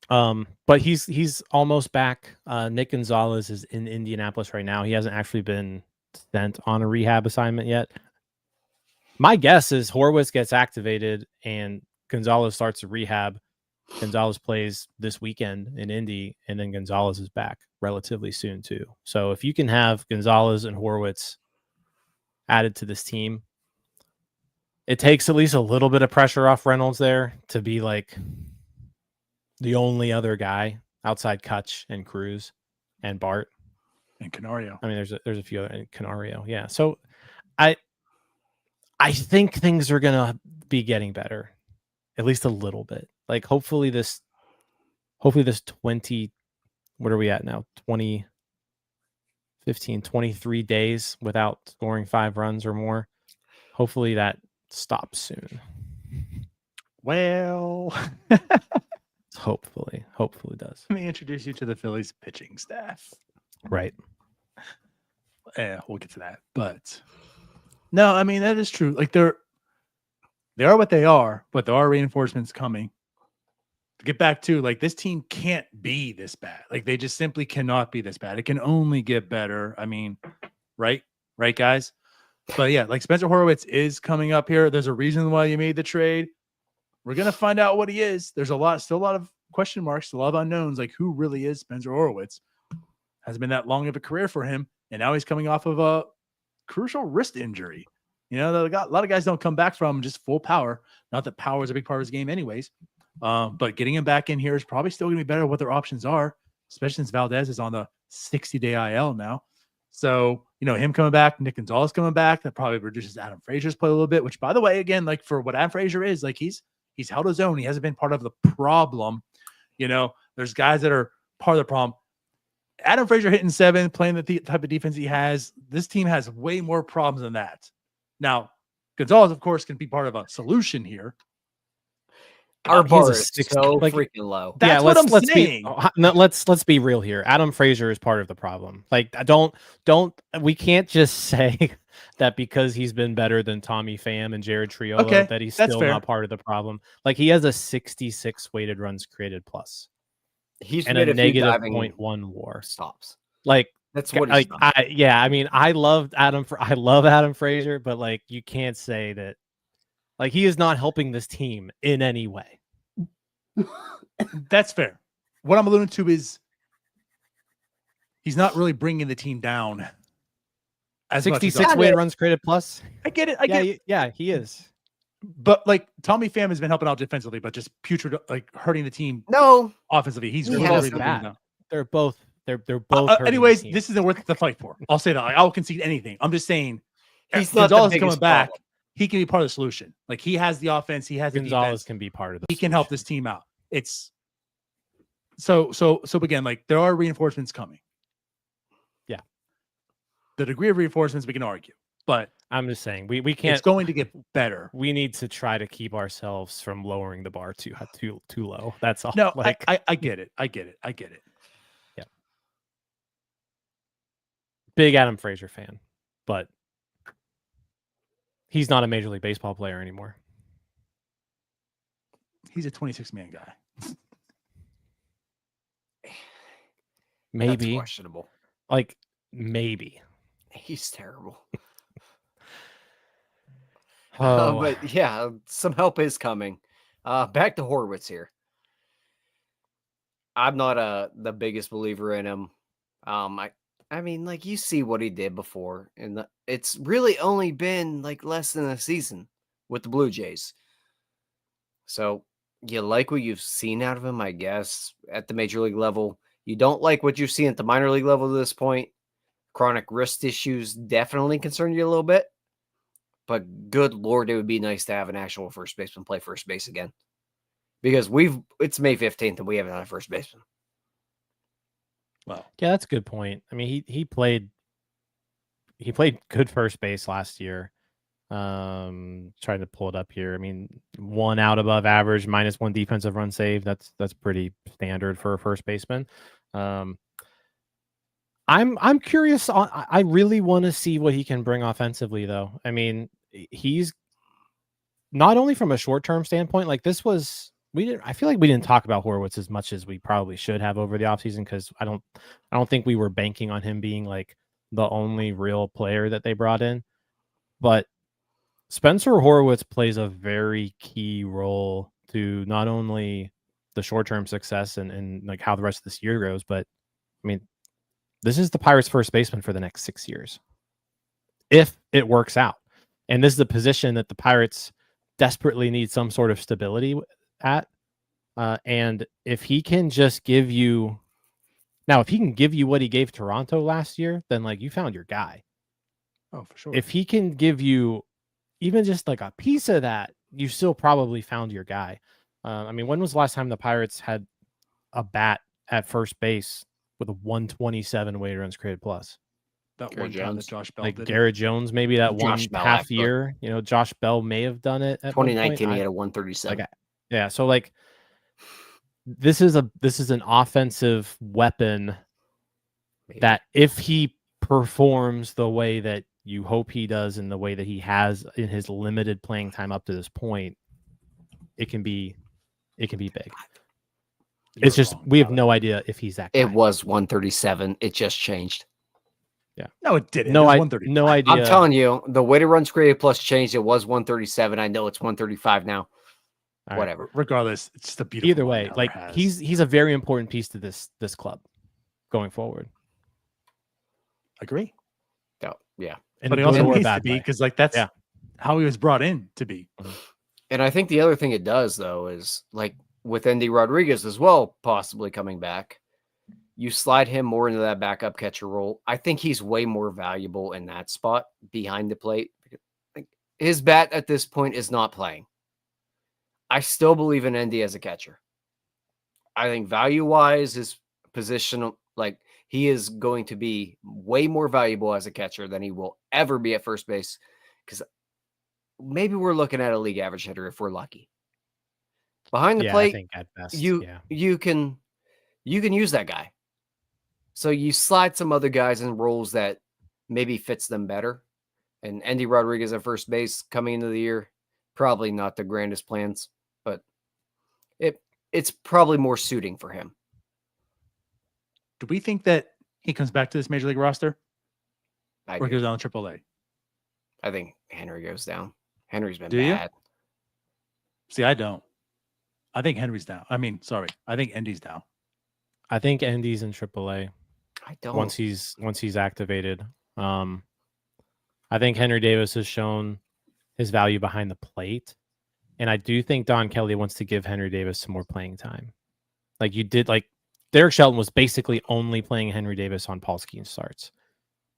But he's almost back. Nick Gonzales is in Indianapolis right now. He hasn't actually been sent on a rehab assignment yet. My guess is Horwitz gets activated and Gonzales starts a rehab. Gonzales plays this weekend in Indy, and then Gonzales is back relatively soon too. So if you can have Gonzales and Horwitz added to this team, it takes at least a little bit of pressure off Reynolds there to be like the only other guy outside Kutch and Cruz and Bart And Canario. I mean, there's a few other, and Canario, yeah. So I think things are gonna be getting better, at least a little bit. Like hopefully this 20, what are we at now? 23 days without scoring 5 runs or more. Hopefully that stops soon. Well, Hopefully does. let me introduce you to the Phillies pitching staff. Right. We'll get to that. But no, I mean, that is true. Like they are what they are, but there are reinforcements coming. To get back to, like, this team can't be this bad. Like, they just simply cannot be this bad. It can only get better. I mean, right, guys? But yeah, like Spencer Horwitz is coming up here. There's a reason why you made the trade. We're gonna find out what he is. There's still a lot of question marks, a lot of unknowns. Like, who really is Spencer Horwitz? Hasn't been that long of a career for him, and now he's coming off of a crucial wrist injury. You know, a lot of guys don't come back from just full power. Not that power is a big part of his game, anyways. But getting him back in here is probably still going to be better what their options are, especially since Valdez is on the 60-day IL now. So, you know, him coming back, Nick Gonzales coming back, that probably reduces Adam Frazier's play a little bit, which, by the way, again, like for what Adam Frazier is, like he's held his own. He hasn't been part of the problem. You know, there's guys that are part of the problem. Adam Frazier hitting 7, playing the type of defense he has. This team has way more problems than that. Now, Gonzales, of course, can be part of a solution here. Our bar He's a is 60 so like- freaking low. That's what I'm saying. Let's be real here. Adam Frazier is part of the problem. Like, we can't just say that because he's been better than Tommy Pham and Jared Triolo that he's still not part of the problem. Like, he has a 66 weighted runs created plus He's and made a few negative diving 0.1 WAR. stops. Like, That's what he's done. I mean, I love Adam Frazier, but like, you can't say that. Like, he is not helping this team in any way. That's fair. What I'm alluding to is he's not really bringing the team down. As 66 weighted runs created plus. I get it. Yeah, he is. But like Tommy Pham has been helping out defensively, but just putrid, like hurting the team No, offensively. He's He really hasn't. bad. They're both hurting Anyways, the team. this isn't worth the fight for. I'll say that. I will concede anything. I'm just saying he's not the Gonzales biggest coming back. problem. He can be part of the solution. Like, he has the offense. He has the Gonzales defense. can be part of the He can help this team out. It's so again, like, there are reinforcements coming. Yeah. The degree of reinforcements we can argue, but I'm just saying we can't. it's going to get better. We need to try to keep ourselves from lowering the bar too low. That's all. No, like, I get it. yeah. Big Adam Frazier fan. but he's not a Major League Baseball player anymore. He's a 26-man guy. That's Maybe. questionable. Like, maybe. He's terrible. Oh, But yeah, some help is coming. Back to Horwitz here. I'm not the biggest believer in him. I mean, like, you see what he did before, and it's really only been like less than a season with the Blue Jays. So you like what you've seen out of him, I guess, at the major league level. You don't like what you've seen at the minor league level to this point. Chronic wrist issues definitely concern you a little bit. But good Lord, it would be nice to have an actual first baseman play first base again. Because it's May 15th and we haven't had a first baseman. Well, yeah, that's a good point. I mean, he played good first base last year. Trying to pull it up here. I mean, 1 out above average, -1 defensive run save. That's pretty standard for a first baseman. I'm curious. I really want to see what he can bring offensively, though. I mean, he's not only from a short-term standpoint. Like, this was I feel like we didn't talk about Horwitz as much as we probably should have over the offseason, because I don't think we were banking on him being like the only real player that they brought in. But Spencer Horwitz plays a very key role to not only the short-term success and like how the rest of this year goes, but I mean, this is the Pirates' first baseman for the next 6 years, if it works out. And this is a position that the Pirates desperately need some sort of stability at. And if he can just give you what he gave Toronto last year, then like you found your guy. oh, for sure. If he can give you even just like a piece of that, you still probably found your guy. I mean, when was the last time the Pirates had a bat at first base with a 127 weighted runs created plus? That Garrett one time that Jones. Josh Bell Like did it. Garrett Jones, maybe that Josh one Bell, half actually. year. You know, Josh Bell may have done it at one point. 2019, he had a 137. Like, yeah. So like, this is an offensive weapon Maybe. that if he performs the way that you hope he does and the way that he has in his limited playing time up to this point, it can be big. You're It's just wrong we have about no idea if he's that guy. It was 137. It just changed. that. No, it didn't. No, it was I 130. no idea. I'm telling you, the weighted runs created plus changed. It was 137. I know it's 135 now. All right. Whatever. Regardless, it's just a beautiful. Either run way, now like there has. he's a very important piece to this club going forward. agree. Yeah. And But he a also good or a needs to bad be, way. because like that's Yeah. how he was brought in to be. And I think the other thing it does, though, is like with Endy Rodriguez as well, possibly coming back, you slide him more into that backup catcher role. I think he's way more valuable in that spot behind the plate. Like, his bat at this point is not playing. I still believe in Endy as a catcher. I think value-wise, his position, like, he is going to be way more valuable as a catcher than he will ever be at first base, because maybe we're looking at a league average hitter if we're lucky. Behind the Yeah, I plate, think at best. you can use that guy. So you slide some other guys in roles that maybe fits them better. And Endy Rodriguez at first base coming into the year, probably not the grandest plans, but it's probably more suiting for him. Do we think that he comes back to this major league roster I or do. goes down to AAA? I think Henry goes down. Henry's been Do you? bad. See, I don't. I think Henry's down. I think Endy's down. I think Endy's in AAA I don't. once he's activated. I think Henry Davis has shown his value behind the plate, and I do think Don Kelly wants to give Henry Davis some more playing time. Like you did, like Derek Shelton was basically only playing Henry Davis on Paul Skenes starts,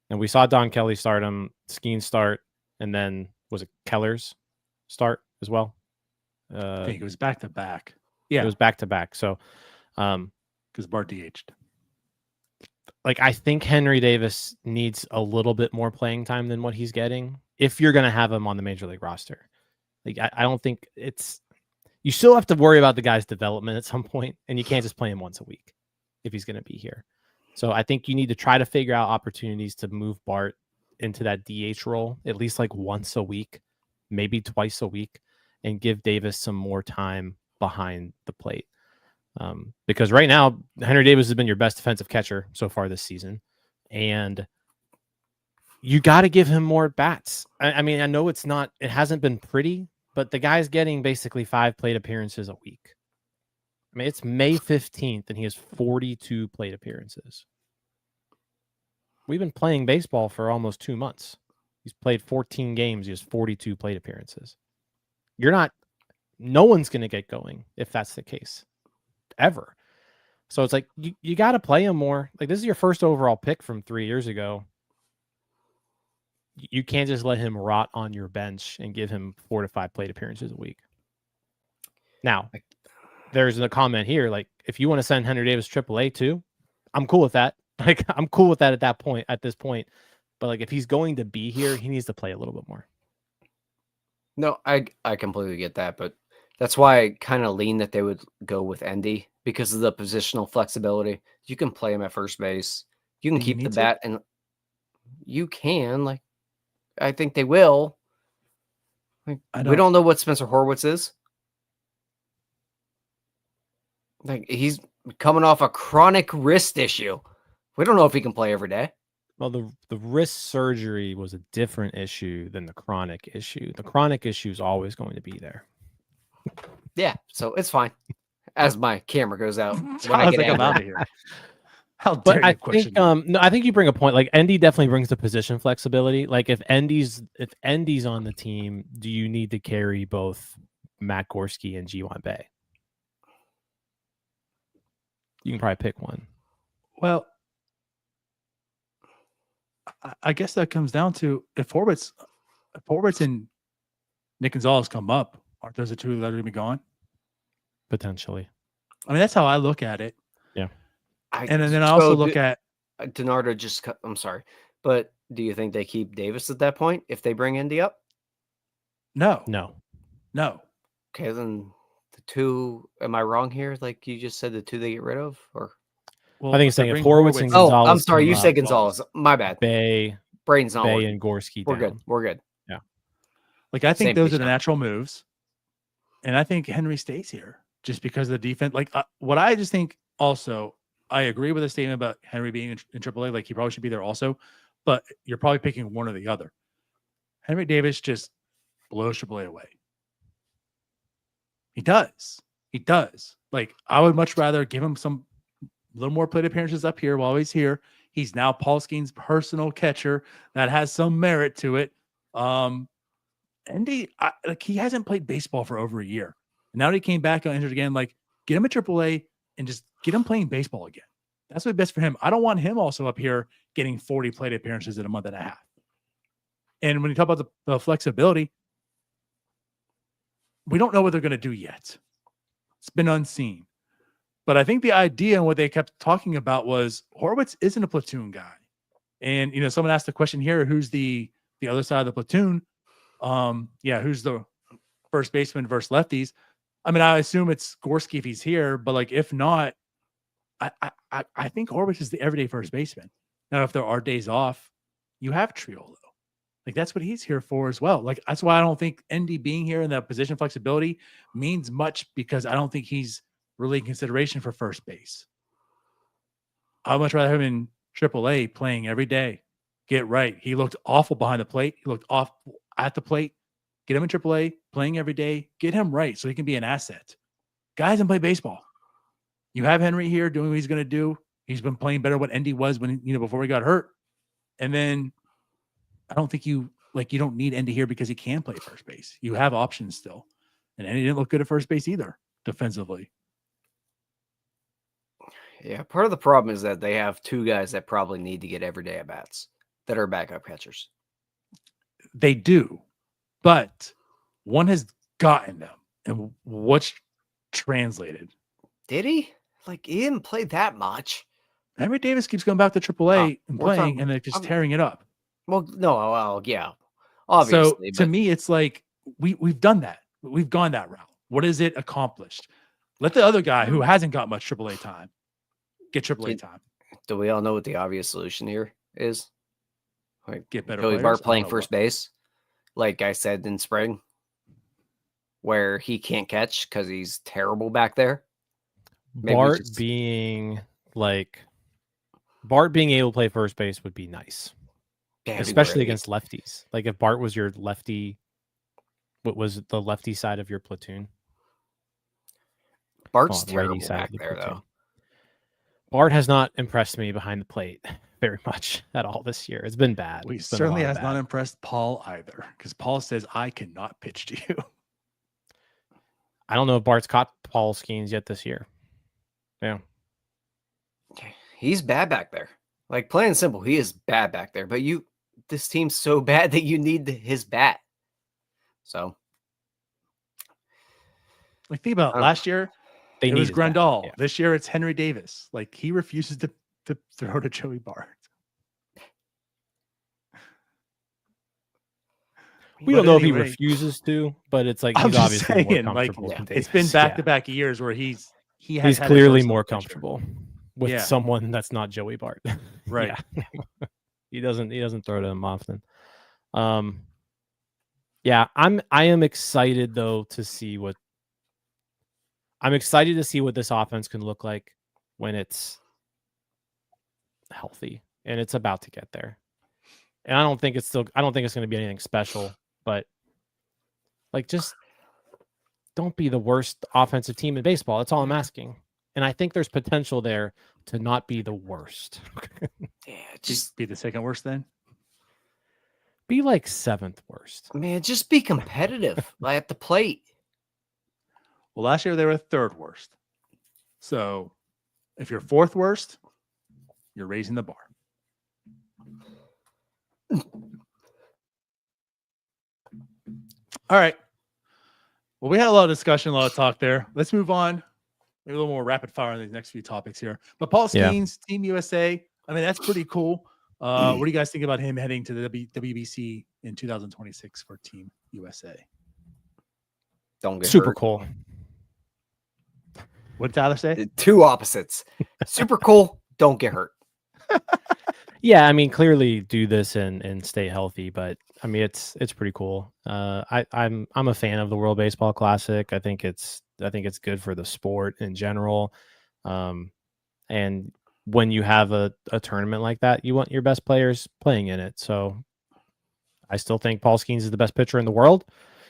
and we saw Don Kelly start him, Skenes start, and then was it Keller's start as well? I think it was back to back. Yeah, It was back to back. So, because Bart DH'd. like I think Henry Davis needs a little bit more playing time than what he's getting if you're going to have him on the major league roster. Like I don't think you still have to worry about the guy's development at some point, and you can't just play him once a week if he's going to be here. So I think you need to try to figure out opportunities to move Bart into that DH role at least like once a week, maybe twice a week, and give Davis some more time behind the plate. Because right now, Henry Davis has been your best defensive catcher so far this season. And you got to give him more bats. I mean, I know it hasn't been pretty, but the guy's getting basically 5 plate appearances a week. I mean, it's May 15th and he has 42 plate appearances. We've been playing baseball for almost 2 months. He's played 14 games. He has 42 plate appearances. No one's going to get going if that's the case ever. So it's like, you got to play him more. Like, this is your first overall pick from 3 years ago. You can't just let him rot on your bench and give him 4 to 5 plate appearances a week. Now, there's a comment here, like, if you want to send Henry Davis AAA too, I'm cool with that. Like, I'm cool with that at this point. But like, if he's going to be here, he needs to play a little bit more. No, I completely get that, but that's why I kind of lean that they would go with Endy because of the positional flexibility. You can play him at first base. You can keep the bat, and you can, like, I think they will. Like, we don't know what Spencer Horwitz is. Like, he's coming off a chronic wrist issue. We don't know if he can play every day. Well, the wrist surgery was a different issue than the chronic issue. The chronic issue is always going to be there. Yeah, so it's fine. As my camera goes out when I get I'm out of here. How dare But I you question think no, I think you bring a point. Like, Endy definitely brings the position flexibility. Like, if Endy's on the team, do you need to carry both Matt Gorski and G1 Bay? You can probably pick one. Well, I guess that comes down to if Horwitz and Nick Gonzales come up, aren't those the two that are going to be gone? Potentially. I mean, that's how I look at it. Yeah. And then I also look at Denardo just cut. I'm sorry, but do you think they keep Davis at that point if they bring Endy up? No. Okay, then the two. Am I wrong here? Like you just said, the two they get rid of, or I think it's saying if Horwitz and Gonzales. Oh, I'm sorry. You said Gonzales. My bad. Brain's not Bay working. and Gorski. We're good. We're good. Yeah. Like, I think those are the natural moves, and I think Henry stays here just because of the defense. Like, what I just think also. I agree with the statement about Henry being in AAA. Like, he probably should be there also, but you're probably picking one or the other. Henry Davis just blows AAA away. He does. Like, I would much rather give him a little more plate appearances up here while he's here. He's now Paul Skenes' personal catcher. That has some merit to it. Endy, like, he hasn't played baseball for over a year. And now that he came back and injured again, like, get him at AAA and just get him playing baseball again. That's what's best for him. I don't want him also up here getting 40 plate appearances in a month and a half. And when you talk about the flexibility, we don't know what they're going to do yet. It's been unseen. But I think the idea and what they kept talking about was Horwitz isn't a platoon guy. And, someone asked the question here, who's the other side of the platoon? Who's the first baseman versus lefties? I mean, I assume it's Gorski if he's here, but like, if not, I think Horwitz is the everyday first baseman. Now, if there are days off, you have Triolo. Like, that's what he's here for as well. Like, that's why I don't think Endy being here in that position flexibility means much, because I don't think he's really in consideration for first base. I'd much rather have him in AAA playing every day. Get right. He looked awful behind the plate. He looked off at the plate. Get him in AAA, playing every day. Get him right so he can be an asset. Guy hasn't played baseball. You have Henry here doing what he's going to do. He's been playing better what Endy was when before he got hurt. And then I don't think you don't need Endy here because he can play first base. You have options still. And Endy didn't look good at first base either defensively. Yeah, part of the problem is that they have two guys that probably need to get everyday at bats that are backup catchers. They do. But one has gotten them, and what's translated? Did he? Like, he didn't play that much. Henry Davis keeps going back to AAA and playing, and they're just tearing it up. Well, no, well, yeah, obviously. So to me, it's like we've done that. We've gone that route. What has it accomplished? Let the other guy who hasn't got much AAA time get AAA time. Do we all know what the obvious solution here is? Like get better Joey players. Bart I don't playing know first base, like I said in spring, where he can't catch because he's terrible back there. Maybe we Bart just- being able to play first base would be nice, Yeah, it'd be especially great. against lefties. Like if Bart was your lefty, what was the lefty side of your platoon? Bart's Oh, righty terrible side back of the there, platoon. though. Bart has not impressed me behind the plate very much at all this year. It's been bad. Well, he It's been a certainly lot has of not bad. impressed Paul either, because Paul says I cannot pitch to you. I don't know if Bart's caught Paul Skenes yet this year. Yeah. He's bad back there. Like plain and simple, he is bad back there. But this team's so bad that you need his bat. So, Like think about I don't last year, They it need was his bat. Grandal. Yeah. This year it's Henry Davis. Like he refuses to throw to Joey Bart. We But don't know if he anyway, refuses to, but it's like I'm he's just obviously more saying, like, comfortable. yeah, with it's been Davis. back Yeah. to back years where he has He's had a clearly versatile more pitcher. comfortable with Yeah. someone that's not Joey Bart. Right. Yeah. He doesn't throw to him often. Yeah, I am excited though to see what this offense can look like when it's healthy, and it's about to get there. And I don't think it's going to be anything special, but like just don't be the worst offensive team in baseball. That's all I'm asking. And I think there's potential there to not be the worst. yeah, Just be the second worst then. Be like seventh worst. man, just be competitive like at the plate. Well, last year they were third worst. So if you're fourth worst, you're raising the bar. All right. Well, we had a lot of discussion, a lot of talk there. Let's move on. Maybe a little more rapid fire on these next few topics here. But Paul Yeah. Skenes, Team USA. I mean, that's pretty cool. What do you guys think about him heading to the WBC in 2026 for Team USA? Don't get Super hurt. cool. What did Tyler say? Two opposites. Super cool. Don't get hurt. Yeah, I mean, clearly do this and stay healthy, but I mean, it's pretty cool. I'm a fan of the World Baseball Classic. I think it's good for the sport in general. And when you have a tournament like that, you want your best players playing in it. So I still think Paul Skenes is the best pitcher in the world.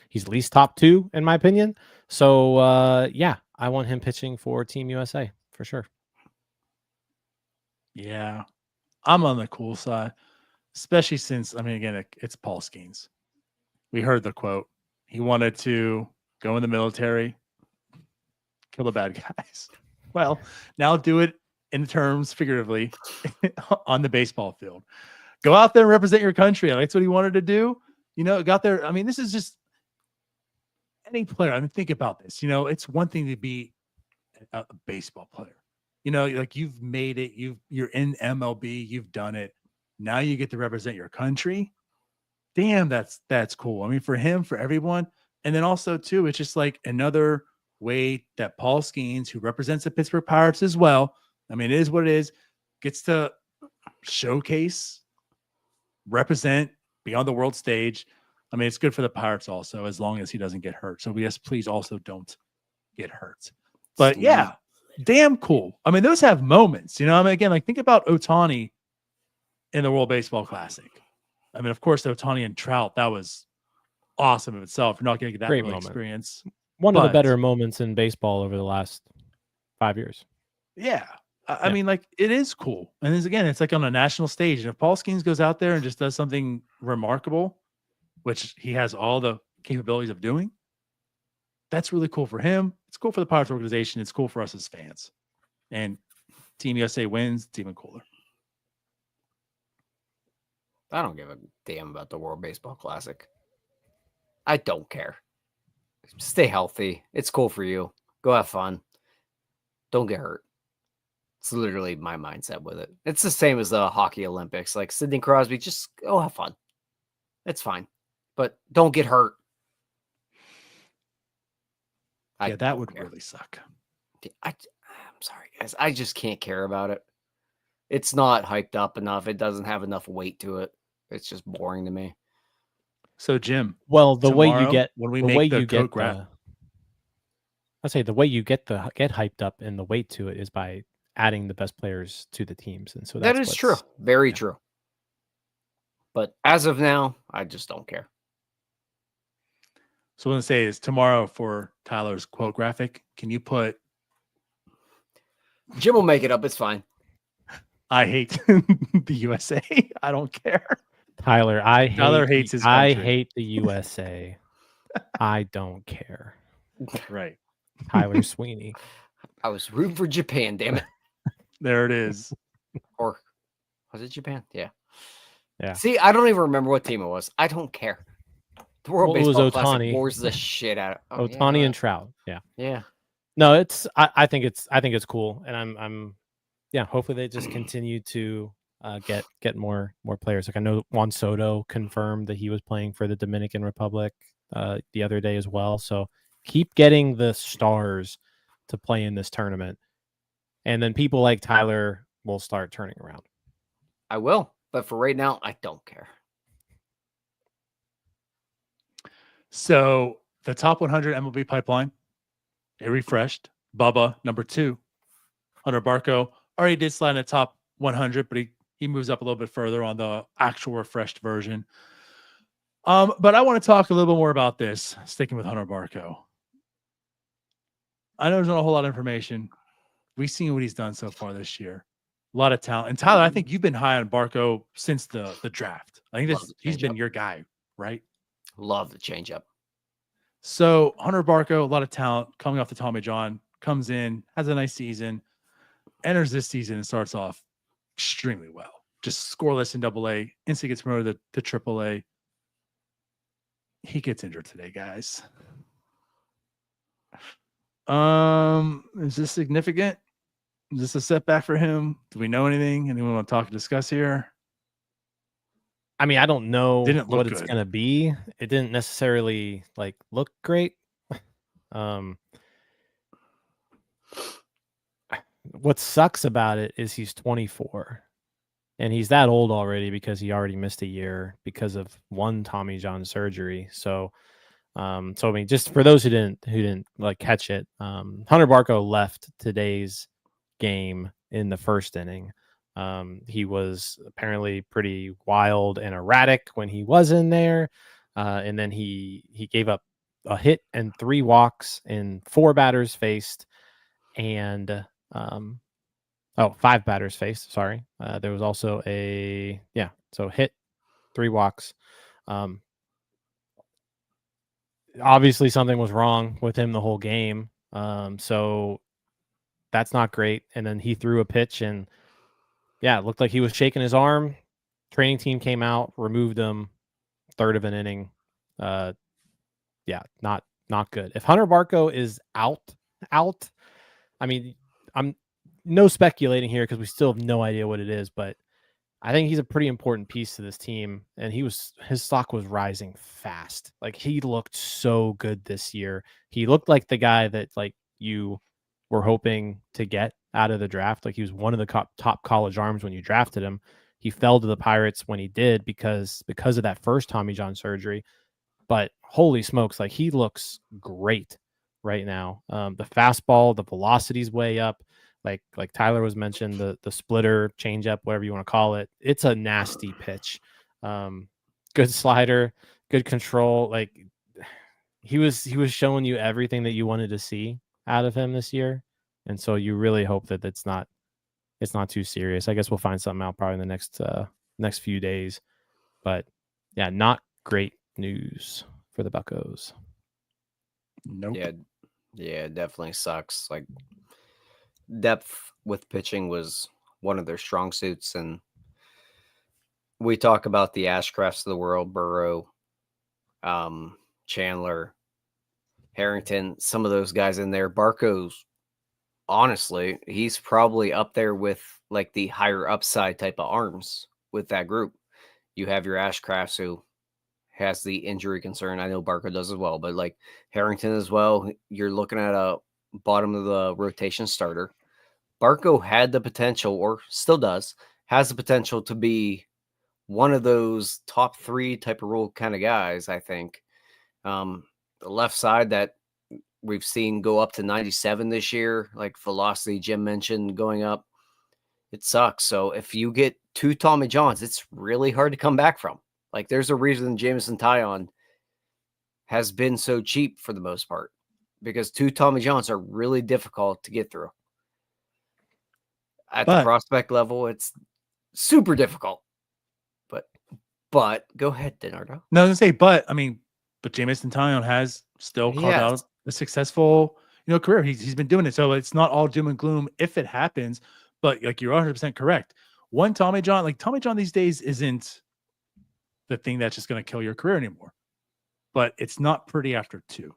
He's at least top 2 in my opinion. So yeah, I want him pitching for Team USA for sure. Yeah, I'm on the cool side, especially since, I mean, again, it's Paul Skenes. We heard the quote. He wanted to go in the military, kill the bad guys. Well, now do it in terms figuratively on the baseball field. Go out there and represent your country. That's what he wanted to do. You know, got there. I mean, this is just any player. I mean, think about this. You know, it's one thing to be a baseball player. You know, like you've made it. You're in MLB. You've done it. Now you get to represent your country. Damn, that's cool. I mean, for him, for everyone, and then also too, it's just like another way that Paul Skenes, who represents the Pittsburgh Pirates as well. I mean, it is what it is. Gets to showcase, represent, be on the world stage. I mean, it's good for the Pirates also, as long as he doesn't get hurt. So yes, please also don't get hurt. But yeah, damn cool. I mean, those have moments, you know. I mean, again, like think about Ohtani in the World Baseball Classic. I mean, of course, Ohtani and Trout, that was awesome in itself. You're not going to get that Great really moment. experience. One of the But- better moments in baseball over the last 5 years. Yeah. I Yeah. mean, like it is cool. And again, it's like on a national stage. And if Paul Skenes goes out there and just does something remarkable, which he has all the capabilities of doing, that's really cool for him. It's cool for the Pirates organization. It's cool for us as fans. And Team USA wins, it's even cooler. I don't give a damn about the World Baseball Classic. I don't care. Stay healthy. It's cool for you. Go have fun. Don't get hurt. It's literally my mindset with it. It's the same as the hockey Olympics. Like Sidney Crosby, just go have fun. It's fine. But don't get hurt. Yeah, that don't would care. really suck. I'm sorry, guys. I just can't care about it. It's not hyped up enough. It doesn't have enough weight to it. It's just boring to me. So Jim, Well, the way you tomorrow, get when we the make way the you code get graph, the I say the way you get hyped up and the weight to it is by adding the best players to the teams, and so That that's is true. Very true. But as of now, I just don't care. so what I'm gonna say is tomorrow for Tyler's quote graphic, can you put Jim will make it up. It's fine. I hate the USA. I don't care. Tyler. Tyler hates his I country. hate the USA. I don't care. Right. Tyler Sweeney. I was rooting for Japan, damn it. There it is. Or was it Japan? Yeah. Yeah. See, I don't even remember what team it was. I don't care. The World Well, it was Baseball Classic Ohtani. bores the shit out of Ohtani and Trout. Yeah. Yeah. No, it's I think it's cool, and I'm hopefully they just continue to get more players. Like I know Juan Soto confirmed that he was playing for the Dominican Republic the other day as well. So keep getting the stars to play in this tournament, and then people like Tyler will start turning around. I will, but for right now, I don't care. So the top 100 MLB Pipeline, it refreshed. Bubba, number 2. Hunter Barco already did slide in the top 100, but he moves up a little bit further on the actual refreshed version. But I want to talk a little bit more about this, sticking with Hunter Barco. I know there's not a whole lot of information. We've seen what he's done so far this year. A lot of talent. And Tyler, I think you've been high on Barco since the draft. I think he's been your guy, right? Love the changeup. So Hunter Barco, a lot of talent coming off the Tommy John, comes in, has a nice season, enters this season and starts off extremely well. Just scoreless in AA, instantly gets promoted to AAA. He gets injured today, guys. Is this significant? Is this a setback for him? Do we know anything? Anyone want to talk and discuss here? I mean, I don't know Didn't look what it's good. gonna be. It didn't necessarily look great. What sucks about it is he's 24, and he's that old already because he already missed a year because of one Tommy John surgery. So I mean, just for those who didn't catch it, Hunter Barco left today's game in the first inning. He was apparently pretty wild and erratic when he was in there, and then he gave up a hit and 3 walks in 4 batters faced, and 5 batters faced. Sorry, there was also so hit, 3 walks. Obviously something was wrong with him the whole game. So that's not great. And then he threw a pitch and it looked like he was shaking his arm. Training team came out, removed him, third of an inning. Not good. If Hunter Barco is out, I mean, I'm no speculating here because we still have no idea what it is, but I think he's a pretty important piece to this team, and his stock was rising fast. Like, he looked so good this year. He looked like the guy that you were hoping to get out of the draft. Like, he was one of the top college arms when you drafted him. He fell to the Pirates when he did because of that first Tommy John surgery. But holy smokes, he looks great right now. The fastball, the velocity's way up. Like Tyler was mentioned, the splitter, changeup, whatever you want to call it. It's a nasty pitch. Good slider, good control. He was showing you everything that you wanted to see out of him this year. And so you really hope that it's not too serious. I guess we'll find something out probably in the next few days. But yeah, not great news for the Buccos. Nope. Yeah, it definitely sucks. Depth with pitching was one of their strong suits, and we talk about the Ashcrafts of the world, Burrow, Chandler, Harrington, some of those guys in there. Barco's, honestly, he's probably up there with the higher upside type of arms with that group. You have your Ashcrafts who has the injury concern. I know Barco does as well, but Harrington as well, you're looking at a bottom of the rotation starter. Barco had the potential, or still has the potential to be one of those top 3 type of role kind of guys, I think. The left side that we've seen go up to 97 this year, like velocity Jim mentioned going up. It sucks. So if you get 2 Tommy Johns, it's really hard to come back from. Like there's a reason Jameson Taillon has been so cheap for the most part, because 2 Tommy Johns are really difficult to get through. At the prospect level, it's super difficult. But go ahead, Denardo. No, I was gonna say, but Jameson Taillon has still carved out a successful, career. He's been doing it, so it's not all doom and gloom if it happens. But like you're 100% correct. One Tommy John, like Tommy John these days, isn't the thing that's just going to kill your career anymore. But it's not pretty after 2.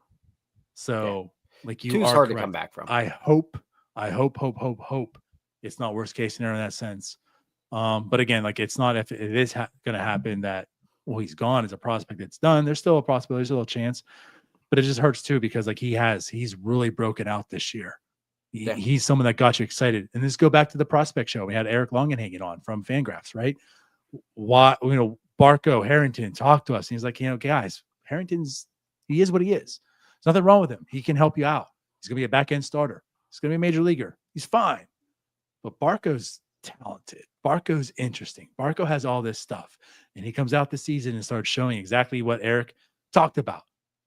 So like you 2's are hard correct. to come back from. I hope it's not worst case scenario in that sense. But again, like it's not if it is going to happen that he's gone as a prospect. It's done. There's still a possibility. There's a little chance, but it just hurts too because like he's really broken out this year. He's someone that got you excited. And let's go back to the prospect show. We had Eric Longenhagen on from Fangraphs, right? Why Barco Harrington talked to us. And he's like, guys, he is what he is. There's nothing wrong with him. He can help you out. He's gonna be a back end starter. He's gonna be a major leaguer. He's fine. But Barco's talented. Barco's interesting. Barco has all this stuff. And he comes out this season and starts showing exactly what Eric talked about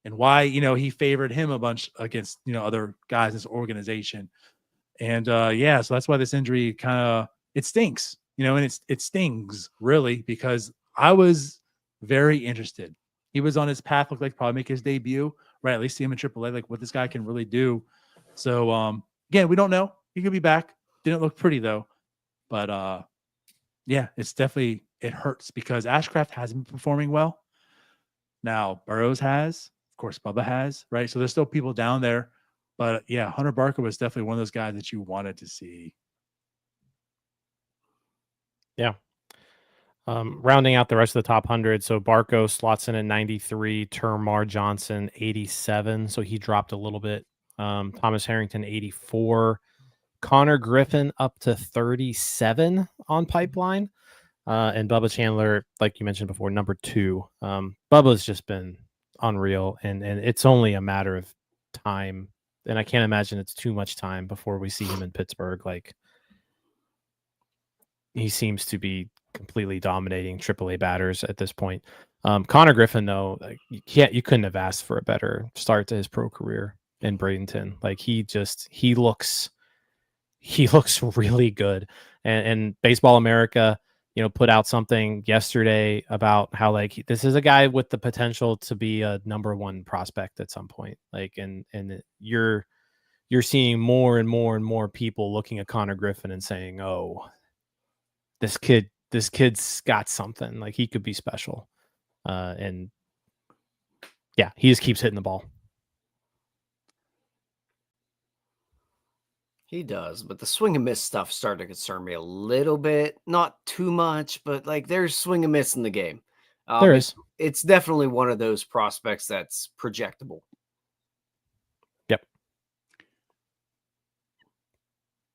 and why, he favored him a bunch against, other guys in this organization. And so that's why this injury it stinks, and it stings really because I was very interested. He was on his path, looked like probably make his debut, right? At least see him in AAA, like what this guy can really do. So again, we don't know. He could be back. Didn't look pretty though. But it's definitely, it hurts because Ashcraft hasn't been performing well. Now Burroughs has, of course, Bubba has, right? So there's still people down there. But Hunter Barco was definitely one of those guys that you wanted to see. Yeah. Rounding out the rest of the top 100. So Barco slots in at 93, Termar Johnson 87. So he dropped a little bit. Thomas Harrington 84. Connor Griffin up to 37 on Pipeline. And Bubba Chandler, like you mentioned before, number 2. Bubba's just been unreal. And it's only a matter of time. And I can't imagine it's too much time before we see him in Pittsburgh. Like he seems to be completely dominating AAA batters at this point. Connor Griffin, though, like, you couldn't have asked for a better start to his pro career in Bradenton. Like he looks really good. And Baseball America, put out something yesterday about how like this is a guy with the potential to be a number 1 prospect at some point. Like and you're seeing more and more and more people looking at Connor Griffin and saying, "Oh, this kid's got something. Like he could be special." And he just keeps hitting the ball. He does, but the swing and miss stuff started to concern me a little bit. Not too much, but like there's swing and miss in the game. There is. It's definitely one of those prospects that's projectable. Yep.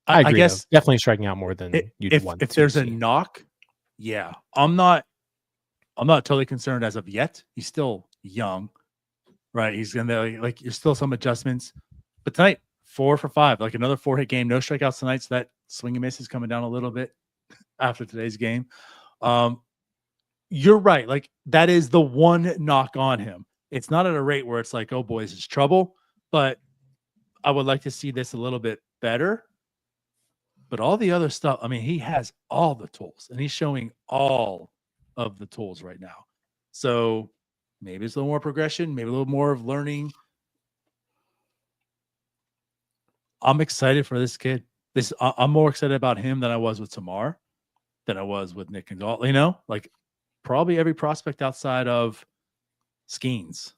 I agree, guess definitely striking out more than you'd want. If there's a knock, I'm not totally concerned as of yet. He's still young, right? He's gonna like you're still some adjustments, but tonight 4 for 5, like another 4-hit game, no strikeouts tonight. So that swing and miss is coming down a little bit after today's game. You're right. Like that is the one knock on him. It's not at a rate where it's like, oh boys, it's trouble, but I would like to see this a little bit better. But all the other stuff, I mean, he has all the tools and he's showing all of the tools right now. So maybe it's a little more progression, maybe a little more of learning. I'm excited for this kid. I'm more excited about him than I was with Tamar, than I was with Nick Gonzales. Like probably every prospect outside of Skenes,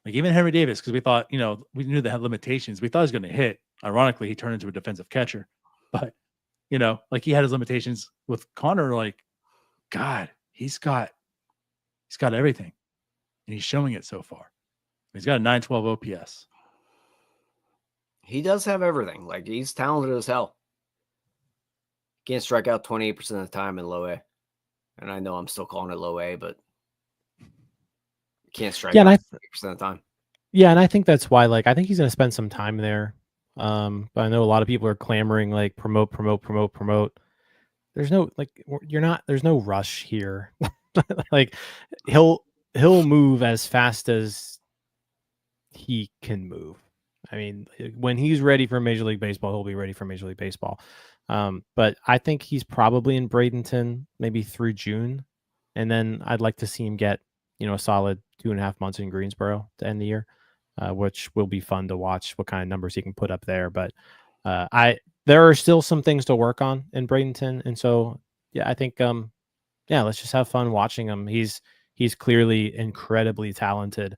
like even Henry Davis, because we thought, we knew they had limitations. We thought he was going to hit. Ironically, he turned into a defensive catcher, but like he had his limitations. With Connor. Like, God, he's got everything, and he's showing it so far. He's got a 912 OPS. He does have everything. Like he's talented as hell. Can't strike out 28% of the time in low A. And I know I'm still calling it low A, but you can't strike Yeah, and out I 50% of the time. Yeah, and I think that's why, like, I think he's going to spend some time there. But I know a lot of people are clamoring, like, promote, promote, promote, promote. There's no, like, there's no rush here. Like, he'll move as fast as he can move. I mean, when he's ready for Major League Baseball, he'll be ready for Major League Baseball. But I think he's probably in Bradenton maybe through June. And then I'd like to see him get, a solid 2.5 months in Greensboro to end the year. Which will be fun to watch what kind of numbers he can put up there. But there are still some things to work on in Bradenton, and so I think let's just have fun watching him. He's clearly incredibly talented,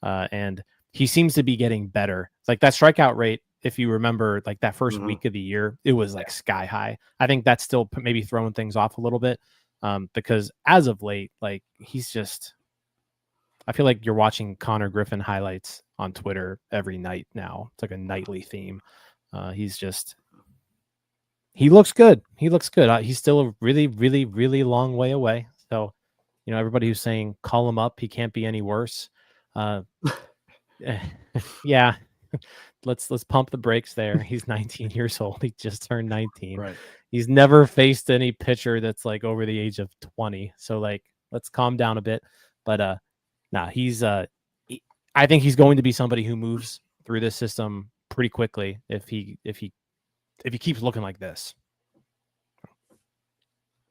and he seems to be getting better. Like that strikeout rate, if you remember, like that first week of the year, it was like sky high. I think that's still maybe throwing things off a little bit, because as of late, like he's just. I feel like you're watching Connor Griffin highlights on Twitter every night now. It's like a nightly theme. He looks good. He looks good. He's still a really, really, really long way away. So, everybody who's saying call him up, he can't be any worse. Yeah, let's pump the brakes there. He's 19 years old. He just turned 19. Right. He's never faced any pitcher that's like over the age of 20. So like, let's calm down a bit. But nah, he's I think he's going to be somebody who moves through this system pretty quickly if he keeps looking like this.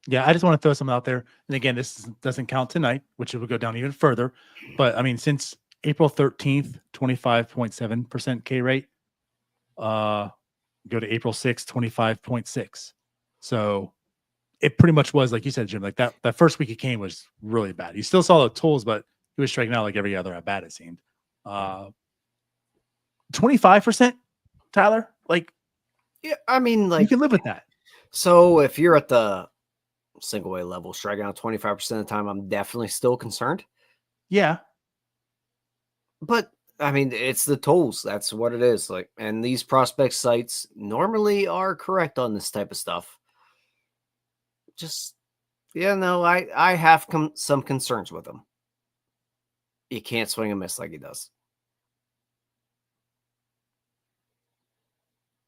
Yeah, I just want to throw something out there. And again, this doesn't count tonight, which it will go down even further. But I mean, since April 13th, 25.7% K rate. Go to April 6th, 25.6. So it pretty much was, like you said, Jim, like that first week he came was really bad. You still saw the tools, but he was striking out like every other at bat, it seemed. 25%, Tyler? Like, yeah, I mean, like you can live with that. So if you're at the single A level, striking out 25% of the time, I'm definitely still concerned. Yeah. But I mean, it's the tools. That's what it is. Like, and these prospect sites normally are correct on this type of stuff. Just, I have some concerns with him. You can't swing and miss like he does.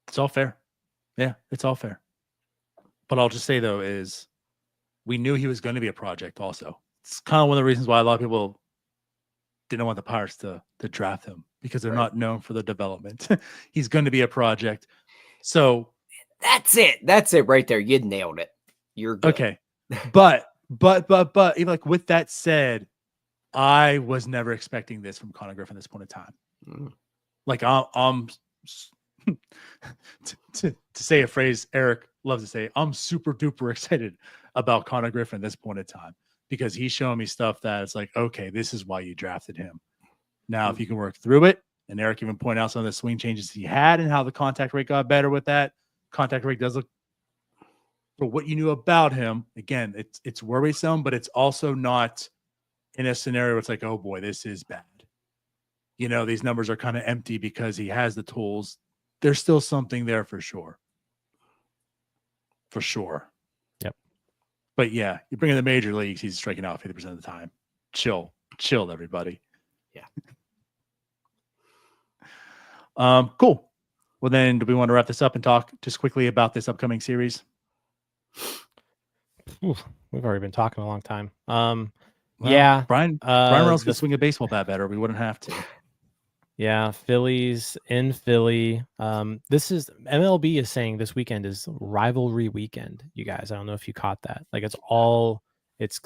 It's all fair. Yeah, it's all fair. But I'll just say, though, is we knew he was going to be a project also. It's kind of one of the reasons why a lot of people didn't want the Pirates to draft him, because they're not known for the development. He's going to be a project. So that's it. That's it right there. You nailed it. You're good. Okay. But even like with that said, I was never expecting this from Connor Griffin at this point in time. Like I'm to say a phrase Eric loves to say, I'm super duper excited about Connor Griffin at this point in time, because he's showing me stuff that it's like, okay, this is why you drafted him. Now, if you can work through it, and Eric even pointed out some of the swing changes he had and how the contact rate got better with that. Contact rate does look, for what you knew about him, again, it's worrisome, but it's also not in a scenario where it's like, oh boy, this is bad. These numbers are kind of empty because he has the tools. There's still something there for sure. For sure. Yep. But yeah, you bring in the major leagues, he's striking out 50% of the time. Chill, everybody. Yeah. Cool. Well, then, do we want to wrap this up and talk just quickly about this upcoming series? Oof, we've already been talking a long time. Well, yeah. Bryan Reynolds could swing a baseball bat better. We wouldn't have to. Yeah, Phillies in Philly. This is MLB is saying this weekend is rivalry weekend. You guys, I don't know if you caught that. Like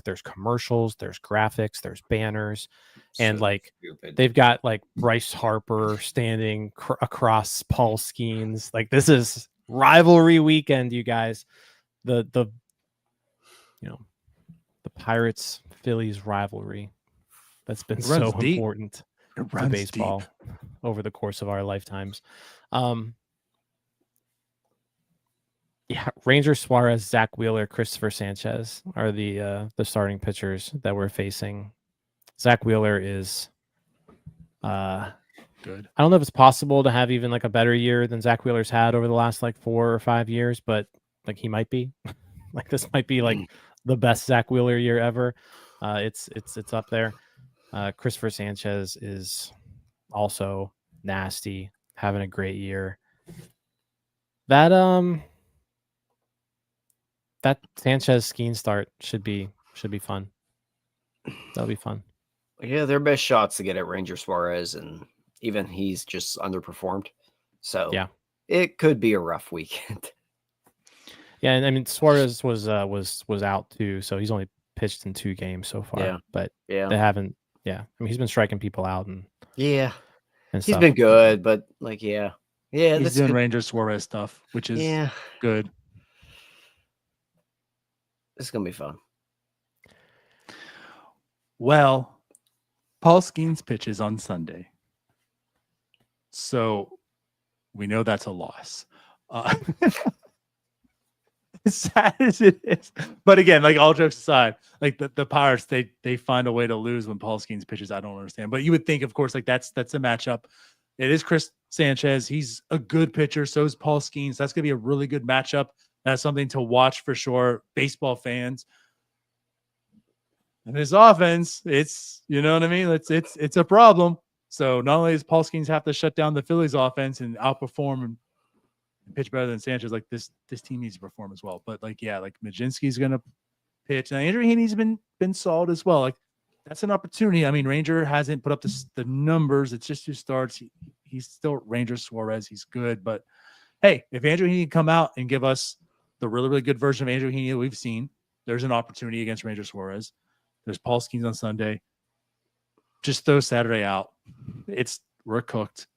there's commercials, there's graphics, there's banners, and like stupid. They've got like Bryce Harper standing across Paul Skenes. Like this is rivalry weekend, you guys. The Pirates Phillies rivalry that's been so important to baseball over the course of our lifetimes. Ranger Suarez, Zach Wheeler, Christopher Sanchez are the starting pitchers that we're facing. Zach Wheeler is good. I don't know if it's possible to have even like a better year than Zach Wheeler's had over the last like 4 or 5 years, but like he might be. Like this might be like the best Zach Wheeler year ever. It's up there. Christopher Sanchez is also nasty, having a great year. That Sanchez Skenes start should be fun. That'll be fun. Yeah, their best shots to get at Ranger Suarez, and even he's just underperformed. So Yeah, it could be a rough weekend. yeah, and I mean Suarez was out too, so he's only pitched in 2 games so far. Yeah. But Yeah. they haven't. Yeah, I mean he's been striking people out and Yeah. and He's stuff. been good, but like, yeah. He's doing Ranger Suarez stuff, which is good. It's gonna be fun. Well, Paul Skenes pitches on Sunday, so we know that's a loss. As sad as it is, but again, like all jokes aside, like the Pirates, they find a way to lose when Paul Skenes pitches. I don't understand, but you would think, of course, like that's a matchup. It is Chris Sanchez. He's a good pitcher. So is Paul Skenes. That's gonna be a really good matchup. That's something to watch for sure, baseball fans. And his offense, it's, you know what I mean? It's a problem. So not only does Paul Skenes have to shut down the Phillies offense and outperform and pitch better than Sanchez, like this team needs to perform as well. But like, yeah, like Majinski's gonna pitch. And Andrew Heaney's been solid as well. Like that's an opportunity. I mean, Ranger hasn't put up the numbers. It's just 2 starts. He's still Ranger Suarez. He's good. But hey, if Andrew Heaney can come out and give us the really, really good version of Andrew Heaney that we've seen, there's an opportunity against Ranger Suarez. There's Paul Skenes on Sunday. Just throw Saturday out. We're cooked.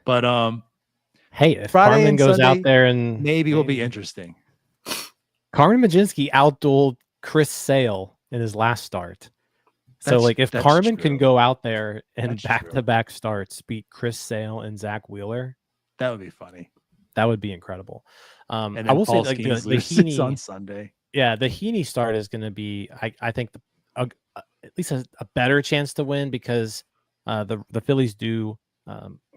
But hey, if Friday Carmen and goes Sunday, out there and maybe will be interesting. Carmen Majinski outdueled Chris Sale in his last start. So like if Carmen can go out there and back-to-back starts beat Chris Sale and Zach Wheeler, that would be funny. That would be incredible. And I will Paul say like the Heaney on Sunday. Yeah, the Heaney start is going to be, I think, at least a better chance to win because the Phillies do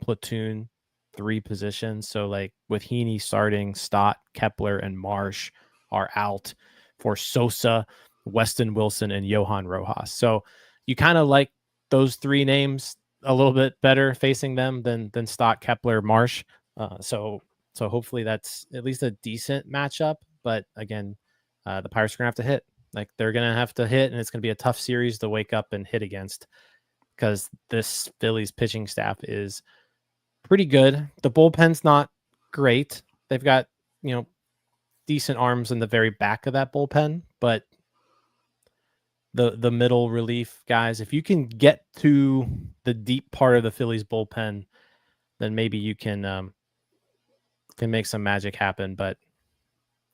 platoon 3 positions. So like with Heaney starting, Stott, Kepler, and Marsh are out for Sosa, Weston Wilson, and Johan Rojas. So you kind of like those 3 names a little bit better facing them than Stott, Kepler, Marsh. So hopefully that's at least a decent matchup. But again, the Pirates are going to have to hit. Like they're going to have to hit, and it's going to be a tough series to wake up and hit against because this Phillies pitching staff is pretty good. The bullpen's not great. They've got, decent arms in the very back of that bullpen, but the middle relief guys, if you can get to the deep part of the Phillies bullpen, then maybe you can make some magic happen. But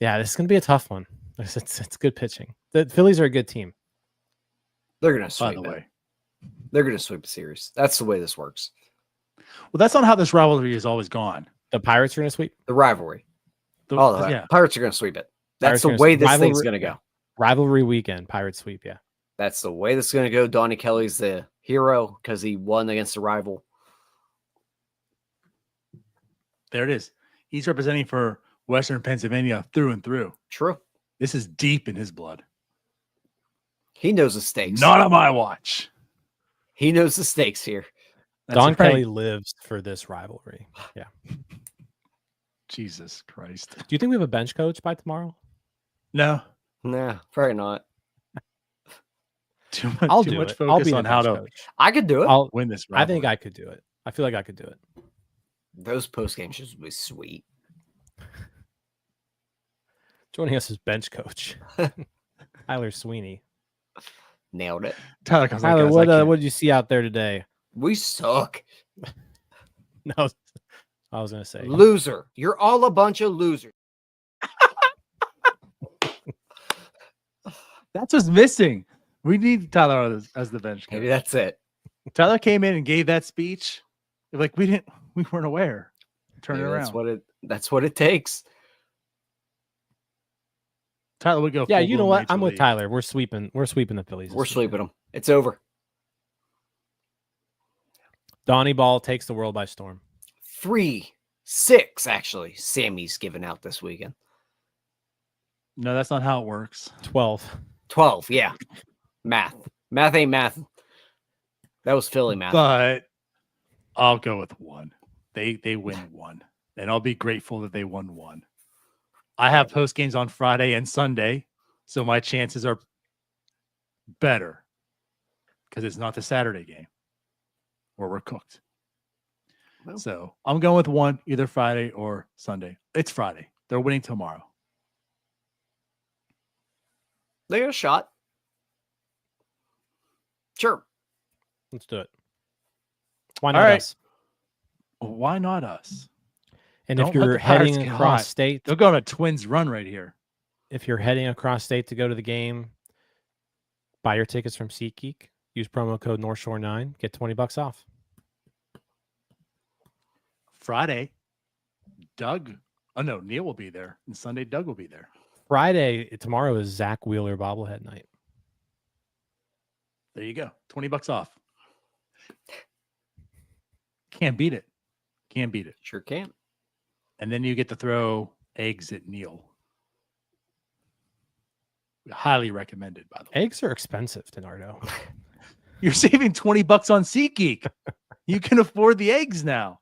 yeah, this is going to be a tough one. It's good pitching. The Phillies are a good team. They're going to sweep. By the way, they're going to sweep the series. That's the way this works. Well, that's not how this rivalry has always gone. The Pirates are going to sweep the rivalry. Yeah. Pirates are going to sweep it. That's the way this thing's going to go. Rivalry weekend, Pirates sweep. Yeah, that's the way this is going to go. Donnie Kelly's the hero because he won against a rival. There it is. He's representing for Western Pennsylvania through and through. True. This is deep in his blood. He knows the stakes. Not on my watch. He knows the stakes here. Don Kelly lives for this rivalry. Yeah. Jesus Christ. Do you think we have a bench coach by tomorrow? No. Nah, probably not. Too much focus I'll be on how to coach. I could do it. I'll win this rivalry. I think I could do it. I feel like I could do it. Those post-game shows would be sweet. Joining us as bench coach, Tyler Sweeney. Nailed it. Tyler, comes Tyler, what did you see out there today? We suck. No, I was going to say. Loser. You're all a bunch of losers. That's what's missing. We need Tyler as the bench coach. Maybe that's it. Tyler came in and gave that speech. Like we weren't aware. Turn it around. That's what it takes. Tyler would go. Yeah, you know what? I'm with Tyler. We're sweeping the Phillies. We're sweeping them. It's over. Donnie Ball takes the world by storm. 3-6, actually. Sammy's giving out this weekend. No, that's not how it works. 12. 12. Yeah. Math ain't math. That was Philly math. But I'll go with 1. They win 1. And I'll be grateful that they won 1. I have post games on Friday and Sunday, so my chances are better because it's not the Saturday game where we're cooked. Well. So I'm going with 1, either Friday or Sunday. It's Friday. They're winning tomorrow. They got a shot. Sure. Let's do it. Why not All right. us? Why not us? And Don't if let you're the Pirates heading get across hot. state, They'll go on a Twins run right here. if you're heading across state to go to the game, buy your tickets from SeatGeek. Use promo code North Shore 9. Get $20 off. Friday, Doug. Oh no, Neil will be there, and Sunday Doug will be there. Friday, tomorrow is Zach Wheeler bobblehead night. There you go, $20 off. Can't beat it. Can't beat it. Sure can. And then you get to throw eggs at Neil. Highly recommended, by the way. Eggs are expensive, Denardo. You're saving $20 on SeatGeek. You can afford the eggs now.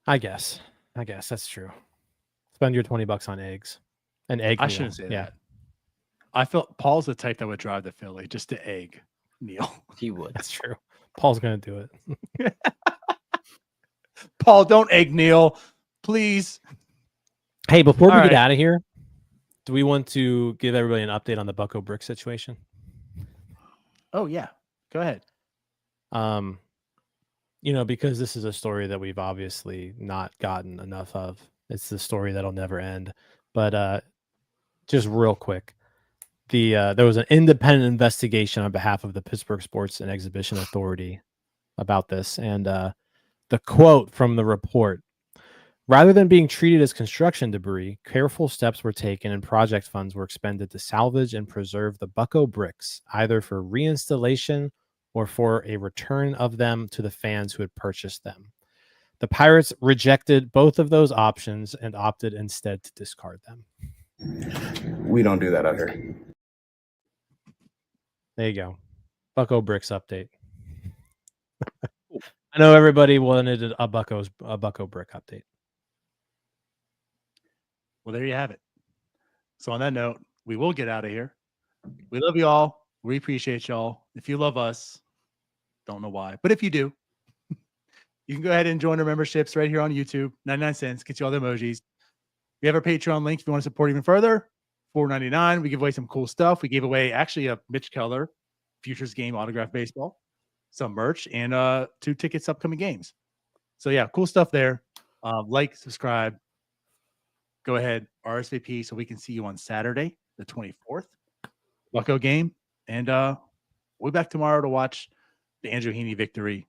I guess that's true. Spend your $20 on eggs. An egg. I meal. shouldn't say that. I felt Paul's the type that would drive to Philly just to egg Neil. He would. That's true. Paul's gonna do it. Paul, don't egg Neil, please. Hey, before we All get right. out of here, do we want to give everybody an update on the Bucco Bricks situation? Oh yeah, go ahead. Because this is a story that we've obviously not gotten enough of. It's the story that'll never end. But just real quick, there was an independent investigation on behalf of the Pittsburgh Sports and Exhibition Authority about this. And the quote from the report: rather than being treated as construction debris, careful steps were taken and project funds were expended to salvage and preserve the Bucco Bricks, either for reinstallation or for a return of them to the fans who had purchased them. The Pirates rejected both of those options and opted instead to discard them. We don't do that out here. There you go. Bucco Bricks update. I know everybody wanted a Bucco Brick update. Well, there you have it. So on that note, we will get out of here. We love you all. We appreciate y'all. If you love us, don't know why, but if you do, you can go ahead and join our memberships right here on YouTube. 99 cents gets you all the emojis. We have our Patreon link if you want to support even further. $4.99. We give away some cool stuff. We gave away actually a Mitch Keller Futures game autograph baseball, some merch, and 2 tickets to upcoming games. So yeah, cool stuff there. Like, subscribe. Go ahead, RSVP so we can see you on Saturday, the 24th, Bucco game. And we'll be back tomorrow to watch the Andrew Heaney victory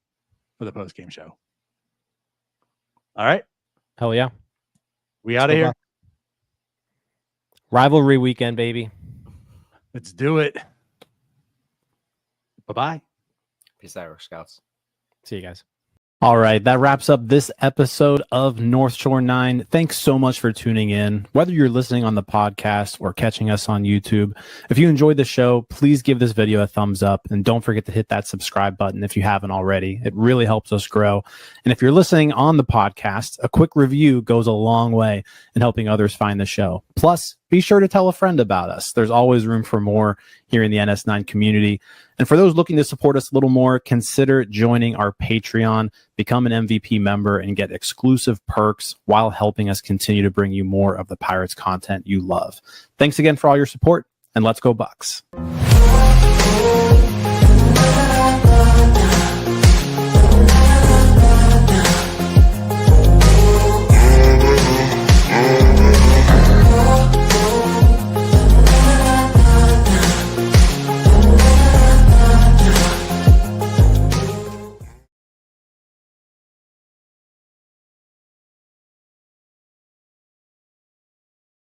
for the post-game show. All right. Hell yeah. We out of here. Rivalry weekend, baby. Let's do it. Bye-bye. Peace out, Scouts. See you guys. All right, that wraps up this episode of North Shore 9. Thanks so much for tuning in. Whether you're listening on the podcast or catching us on YouTube, if you enjoyed the show, please give this video a thumbs up and don't forget to hit that subscribe button if you haven't already. It really helps us grow. And if you're listening on the podcast, a quick review goes a long way in helping others find the show. Plus, be sure to tell a friend about us. There's always room for more here in the NS9 community. And for those looking to support us a little more, consider joining our Patreon, become an MVP member, and get exclusive perks while helping us continue to bring you more of the Pirates content you love. Thanks again for all your support, and let's go Bucks.